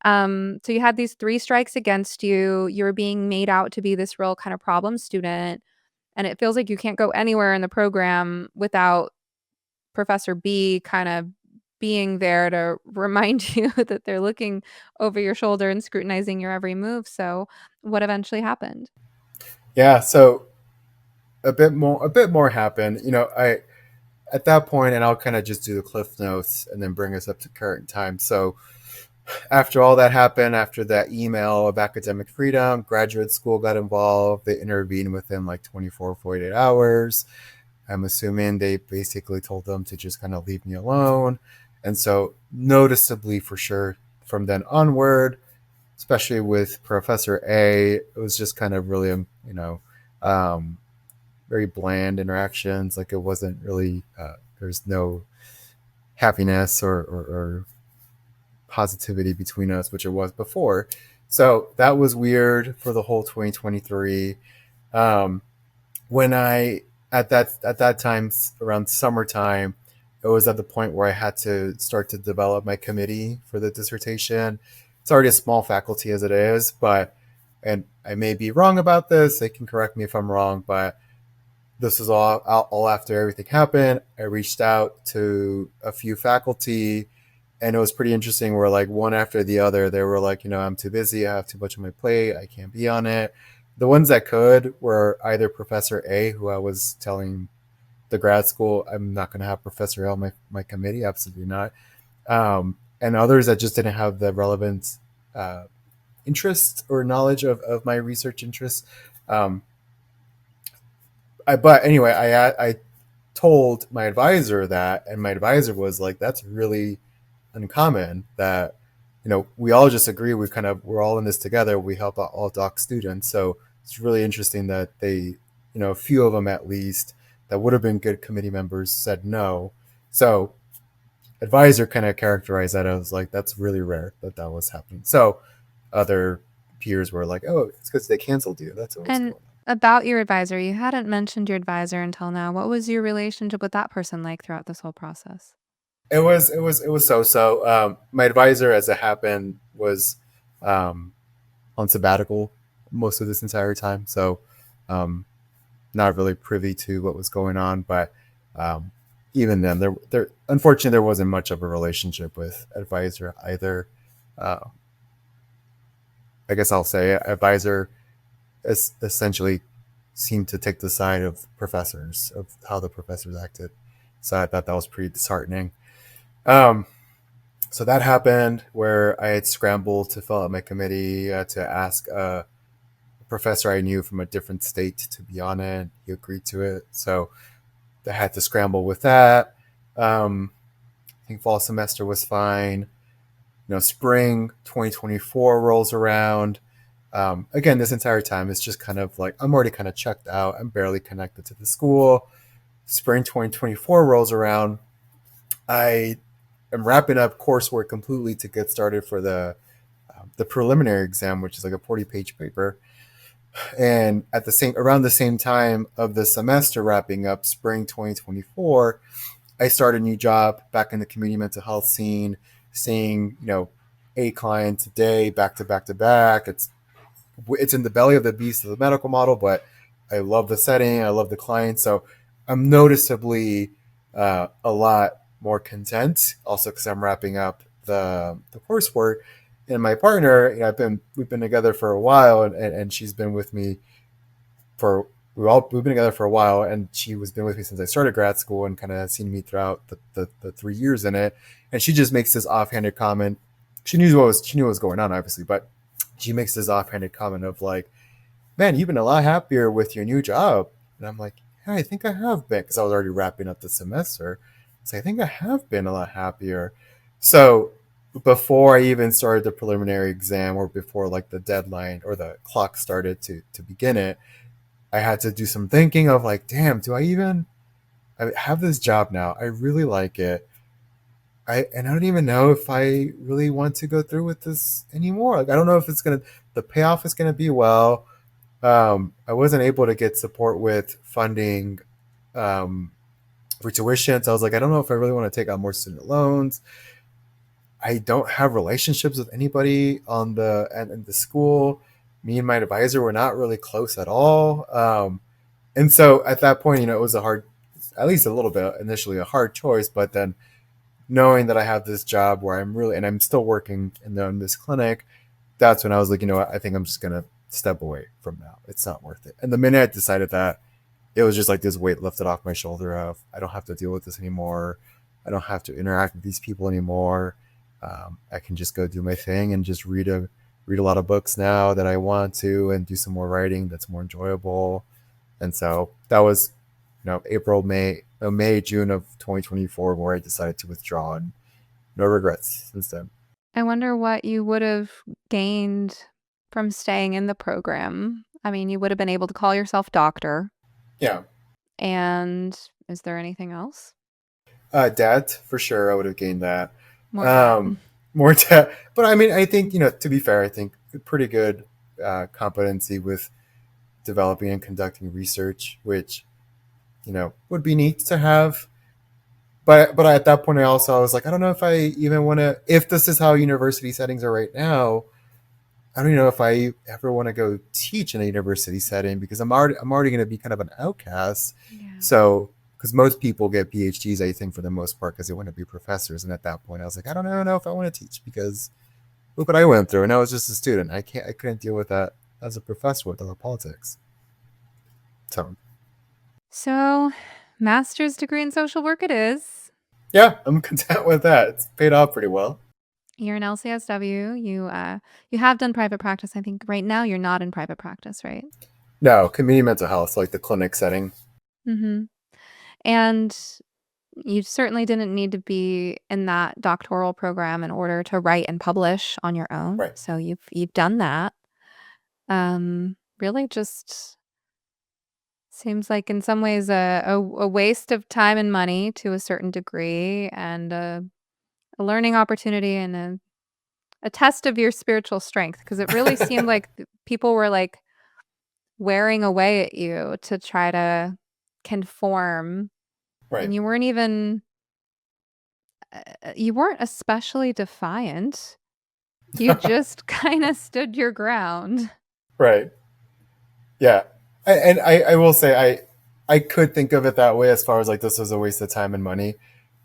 you had these 3 strikes against you. You were being made out to be this real kind of problem student, and it feels like you can't go anywhere in the program without Professor B kind of being there to remind you that they're looking over your shoulder and scrutinizing your every move. So what eventually happened? Yeah, so a bit more happened. I at that point, and I'll kind of just do the cliff notes and then bring us up to current time. So after all that happened, after that email of academic freedom, graduate school got involved. They intervened within like 24, 48 hours. I'm assuming they basically told them to just kind of leave me alone. And so, noticeably for sure, from then onward, especially with Professor A, it was just kind of really, um, very bland interactions. Like it wasn't really, there's no happiness or positivity between us, which it was before. So that was weird for the whole 2023. Um, when I at that time around summertime, it was at the point where I had to start to develop my committee for the dissertation. It's already a small faculty as it is, but and I may be wrong about this. They can correct me if I'm wrong, but this is all after everything happened. I reached out to a few faculty, and it was pretty interesting. Where like one after the other, they were like, I'm too busy. I have too much on my plate. I can't be on it. The ones that could were either Professor A, who I was telling the grad school, I'm not going to have Professor L on my committee. Absolutely not. And others that just didn't have the relevant uh, interest or knowledge of my research interests. Um, but anyway, I told my advisor that, and my advisor was like, "That's really uncommon. That we all just agree we're all in this together. We help out all doc students. So it's really interesting that they, a few of them at least, that would have been good committee members said no. So advisor kind of characterized that as like that's really rare that that was happening. So other peers were like, "Oh, it's because they canceled you. That's what's And going on." about your advisor, you hadn't mentioned your advisor until now. What was your relationship with that person like throughout this whole process? It was so so. My advisor, as it happened, was um, on sabbatical most of this entire time, so um, not really privy to what was going on. But um, even then, there unfortunately there wasn't much of a relationship with advisor either. Uh, I guess I'll say advisor essentially seemed to take the side of professors of how the professors acted. So I thought that was pretty disheartening. Um, so that happened where I had scrambled to fill out my committee to ask a professor I knew from a different state to be on it. He agreed to it. So I had to scramble with that. I think fall semester was fine. Spring 2024 rolls around. Again, this entire time it's just kind of like I'm already kind of checked out. I'm barely connected to the school. Spring 2024 rolls around. I am wrapping up coursework completely to get started for the preliminary exam, which is like a 40-page paper. And at the same around the same time of the semester wrapping up, spring 2024, I started a new job back in the community mental health scene, seeing a client a day, back to back to back. It's in the belly of the beast of the medical model, but I love the setting, I love the client, so I'm noticeably a lot more content. Also, because I'm wrapping up the coursework, and my partner, we've been together for a while, and she's been with me for we've been together for a while, and she was been with me since I started grad school and kind of seen me throughout the 3 years in it. And she just makes this offhanded comment. She knew what was going on, obviously, but she makes this offhanded comment of like, "Man, you've been a lot happier with your new job." And I'm like, "Yeah, I think I have been," because I was already wrapping up the semester. So I think I have been a lot happier. So before I even started the preliminary exam, or before like the deadline or the clock started to begin it, I had to do some thinking of like, damn, do I have this job now? I really like it. I don't even know if I really want to go through with this anymore. Like, I don't know if the payoff is gonna be well. I wasn't able to get support with funding um, for tuition, so I was like, I don't know if I really want to take out more student loans. I don't have relationships with anybody on in the school. Me and my advisor were not really close at all. And so at that point, it was a hard, at least a little bit initially, a hard choice. But then knowing that I have this job where and I'm still working in this clinic, that's when I was like, what, I think I'm just gonna step away from now. It's not worth it. And the minute I decided that, it was just like this weight lifted off my shoulder of I don't have to deal with this anymore. I don't have to interact with these people anymore. I can just go do my thing and just read a lot of books now that I want to, and do some more writing that's more enjoyable. And so that was, April, May, June of 2024, where I decided to withdraw, and no regrets since then. I wonder what you would have gained from staying in the program. I mean, you would have been able to call yourself doctor. Yeah. And is there anything else? Debt, for sure. I would have gained that. More debt. Um, More debt. But I mean, I think, to be fair, I think pretty good competency with developing and conducting research, which, would be neat to have. But at that point, I was like, I don't know if I even want to. If this is how university settings are right now, I don't even know if I ever want to go teach in a university setting, because I'm already going to be kind of an outcast. Yeah. So because most people get PhDs, I think, for the most part, because they want to be professors. And at that point, I was like, I don't know if I want to teach, because look what I went through, and I was just a student. I couldn't deal with that as a professor with other politics. So So, master's degree in social work it is. yeah, I'm content with that. It's paid off pretty well. You're an LCSW. You have done private practice. I think right now you're not in private practice, right? No, community mental health, so like the clinic setting. Mm-hmm. And you certainly didn't need to be in that doctoral program in order to write and publish on your own. Right. So you've done that. Really just Seems like in some ways a waste of time and money to a certain degree, and a learning opportunity and a test of your spiritual strength, because it really seemed like people were like wearing away at you to try to conform, Right. and you weren't especially defiant. You just kind of stood your ground. Right. Yeah. I will say I could think of it that way as far as like this was a waste of time and money.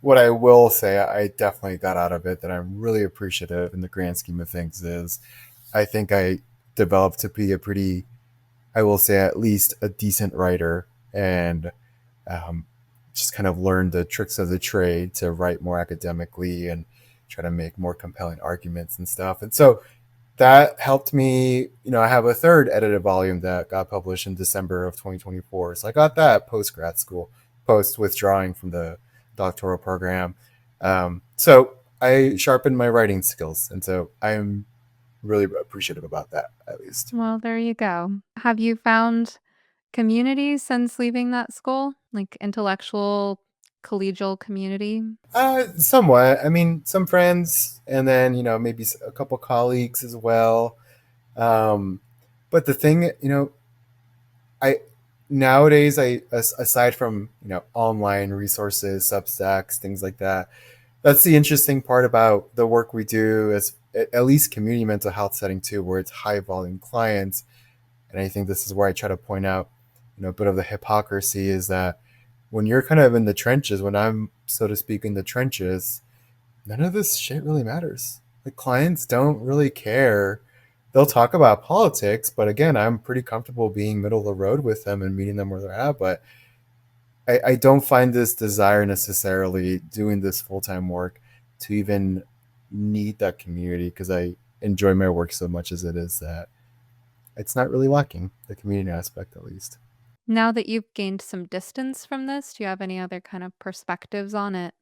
What I will say I definitely got out of it that I'm really appreciative in the grand scheme of things is I think I developed to be a pretty, I will say at least a decent writer, and um, just kind of learned the tricks of the trade to write more academically and try to make more compelling arguments and stuff. And so that helped me. I have a third edited volume that got published in December of 2024. So I got that post grad school, post withdrawing from the doctoral program. So I sharpened my writing skills. And so I'm really appreciative about that, at least. Well, there you go. Have you found community since leaving that school? Like intellectual, collegial community? Somewhat. I mean, some friends, and then, maybe a couple colleagues as well. Um, but the thing, I nowadays aside from online resources, Substacks, things like that. That's the interesting part about the work we do, as at least community mental health setting too, where it's high volume clients. And I think this is where I try to point out, a bit of the hypocrisy is that when you're kind of in the trenches, when I'm so to speak in the trenches, none of this shit really matters. The clients don't really care. They'll talk about politics, but again, I'm pretty comfortable being middle of the road with them and meeting them where they're at. But I don't find this desire necessarily doing this full time work to even need that community, because I enjoy my work so much as it is that it's not really lacking the community aspect, at least. Now that you've gained some distance from this, do you have any other kind of perspectives on it?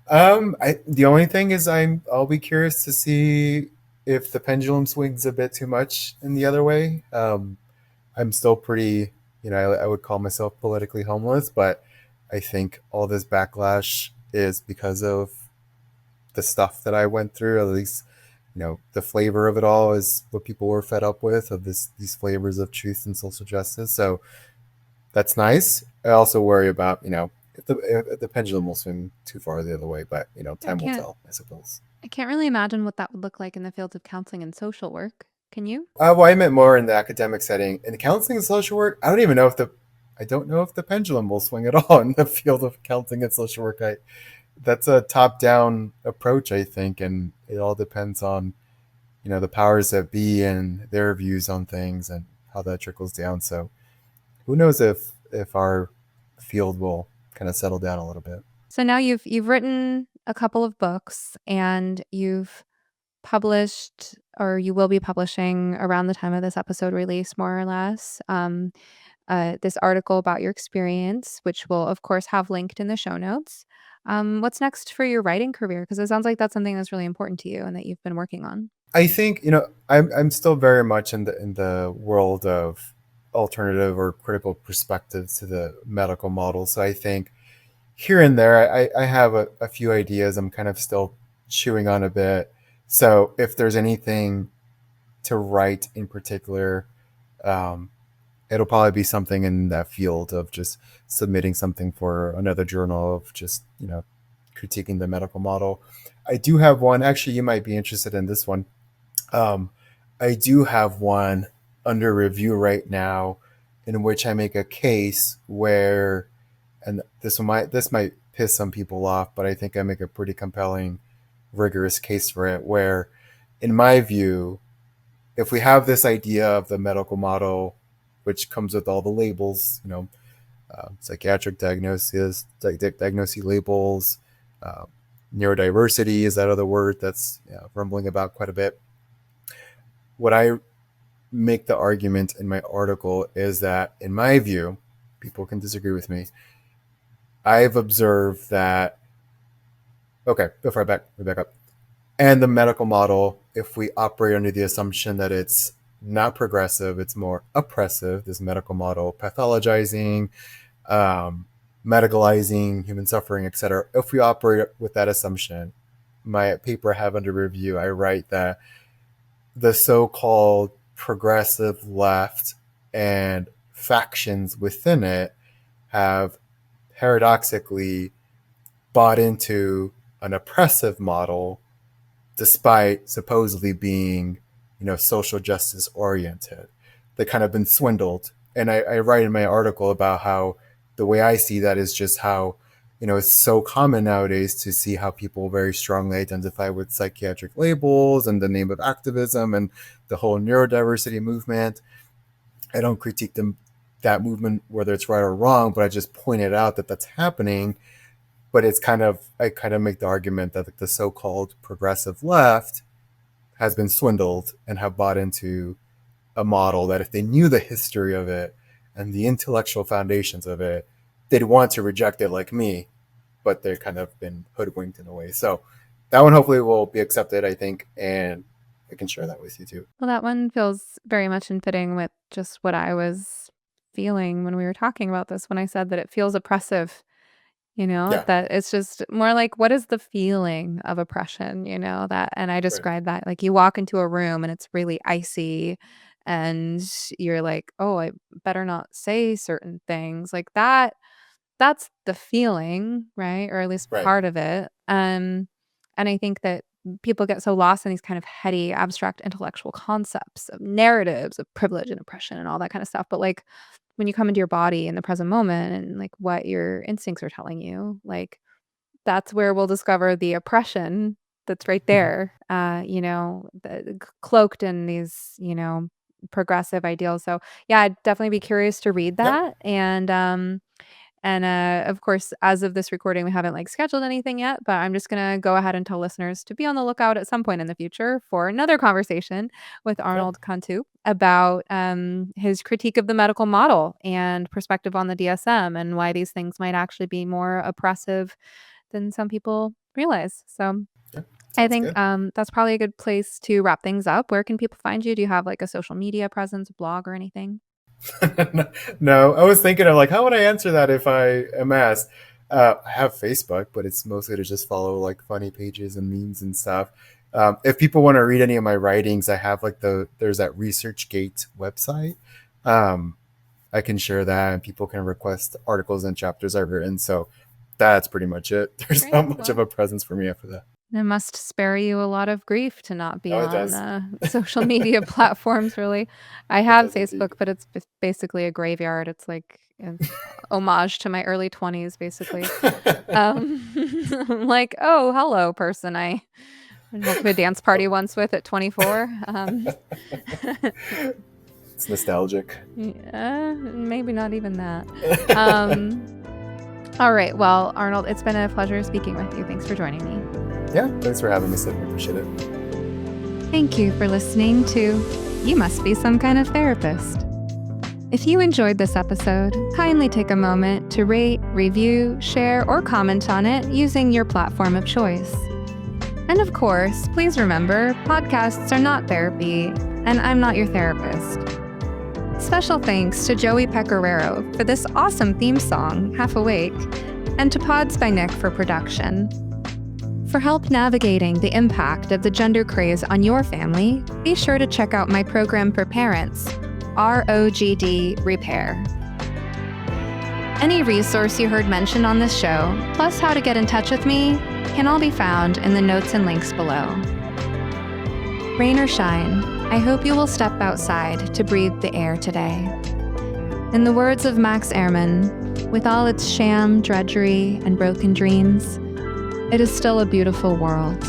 The only thing is I'll be curious to see if the pendulum swings a bit too much in the other way. I'm still pretty, I would call myself politically homeless, but I think all this backlash is because of the stuff that I went through. At least, the flavor of it all is what people were fed up with, of these flavors of truth and social justice. So that's nice. I also worry about, if the pendulum will swing too far the other way, but I time will can't tell, I suppose. I can't really imagine what that would look like in the field of counseling and social work. Can you? Well, I meant more in the academic setting. In counseling and social work, I don't know if the pendulum will swing at all in the field of counseling and social work. That's a top-down approach, I think, and it all depends on the powers that be and their views on things and how that trickles down. So who knows if our field will kind of settle down a little bit. So now you've written a couple of books, and you've published, or you will be publishing around the time of this episode release, more or less, this article about your experience, which will, of course, have linked in the show notes. What's next for your writing career? Because it sounds like that's something that's really important to you and that you've been working on. I think I'm still very much in the world of alternative or critical perspectives to the medical model. So I think here and there I have a few ideas I'm kind of still chewing on a bit. So if there's anything to write in particular, um, it'll probably be something in that field of just submitting something for another journal of just critiquing the medical model. I do have one. Actually, you might be interested in this one. um, I do have one under review right now, in which I make a case where, and this might piss some people off, but I think I make a pretty compelling, rigorous case for it. Where, in my view, if we have this idea of the medical model, which comes with all the labels, psychiatric diagnosis, diagnosis labels, uh, neurodiversity is that other word that's rumbling about quite a bit. What I make the argument in my article is that, in my view, people can disagree with me. I've observed that. Okay, before we back up, and the medical model, if we operate under the assumption that it's not progressive. It's more oppressive, this medical model, pathologizing, medicalizing human suffering, etc. If we operate with that assumption, my paper I have under review, I write that the so-called progressive left and factions within it have paradoxically bought into an oppressive model despite supposedly being, social justice oriented. They kind of been swindled. And I write in my article about how the way I see that is just how, it's so common nowadays to see how people very strongly identify with psychiatric labels and the name of activism and the whole neurodiversity movement. I don't critique that movement, whether it's right or wrong, but I just pointed out that that's happening. But I kind of make the argument that the so-called progressive left has been swindled and have bought into a model that if they knew the history of it and the intellectual foundations of it, they'd want to reject it like me, but they've kind of been hoodwinked in a way. So that one hopefully will be accepted, I think, and I can share that with you too. Well, that one feels very much in fitting with just what I was feeling when we were talking about this, when I said that it feels oppressive, Yeah, that it's just more like, what is the feeling of oppression, that, and I right, described that like you walk into a room and it's really icy and you're like, oh, I better not say certain things like that. That's the feeling, right? Or at least right. part of it. And I think that people get so lost in these kind of heady, abstract intellectual concepts of narratives of privilege and oppression and all that kind of stuff. But like when you come into your body in the present moment and like what your instincts are telling you, like that's where we'll discover the oppression that's right Mhm. there, cloaked in these, progressive ideals. So yeah, I'd definitely be curious to read Yep. that. And of course, as of this recording, we haven't like scheduled anything yet, but I'm just gonna go ahead and tell listeners to be on the lookout at some point in the future for another conversation with Yep. Arnold Cantu about his critique of the medical model and perspective on the DSM and why these things might actually be more oppressive than some people realize. So Yep. I Sounds think good. that's probably a good place to wrap things up. Where can people find you? Do you have like a social media presence, blog, or anything? No, I was thinking of like, how would I answer that if I am asked? I have Facebook, but it's mostly to just follow like funny pages and memes and stuff. If people want to read any of my writings, I have like there's that ResearchGate website. Um, I can share that, and people can request articles and chapters I've written. So that's pretty much it. There's Great. not much of Well, a presence for me after that. it must spare you a lot of grief to not be No, it on does. social media platforms, really. I It have does indeed. Facebook, but it's basically a graveyard. It's like an homage to my early 20s, basically. Um, like, oh, hello, person I went to a dance party once with at 24. It's nostalgic. Yeah, maybe not even that. Um, all right. Well, Arnold, it's been a pleasure speaking with you. Thanks for joining me. Yeah, thanks for having me, Sid. I appreciate it. Thank you for listening to You Must Be Some Kind of Therapist. If you enjoyed this episode, kindly take a moment to rate, review, share, or comment on it using your platform of choice. And of course, please remember, podcasts are not therapy, and I'm not your therapist. Special thanks to Joey Pecoraro for this awesome theme song, Half Awake, and to Pods by Nick for production. For help navigating the impact of the gender craze on your family, be sure to check out my program for parents, ROGD Repair. Any resource you heard mentioned on this show, plus how to get in touch with me, can all be found in the notes and links below. Rain or shine, I hope you will step outside to breathe the air today. In the words of Max Ehrmann, with all its sham, drudgery, and broken dreams, it is still a beautiful world.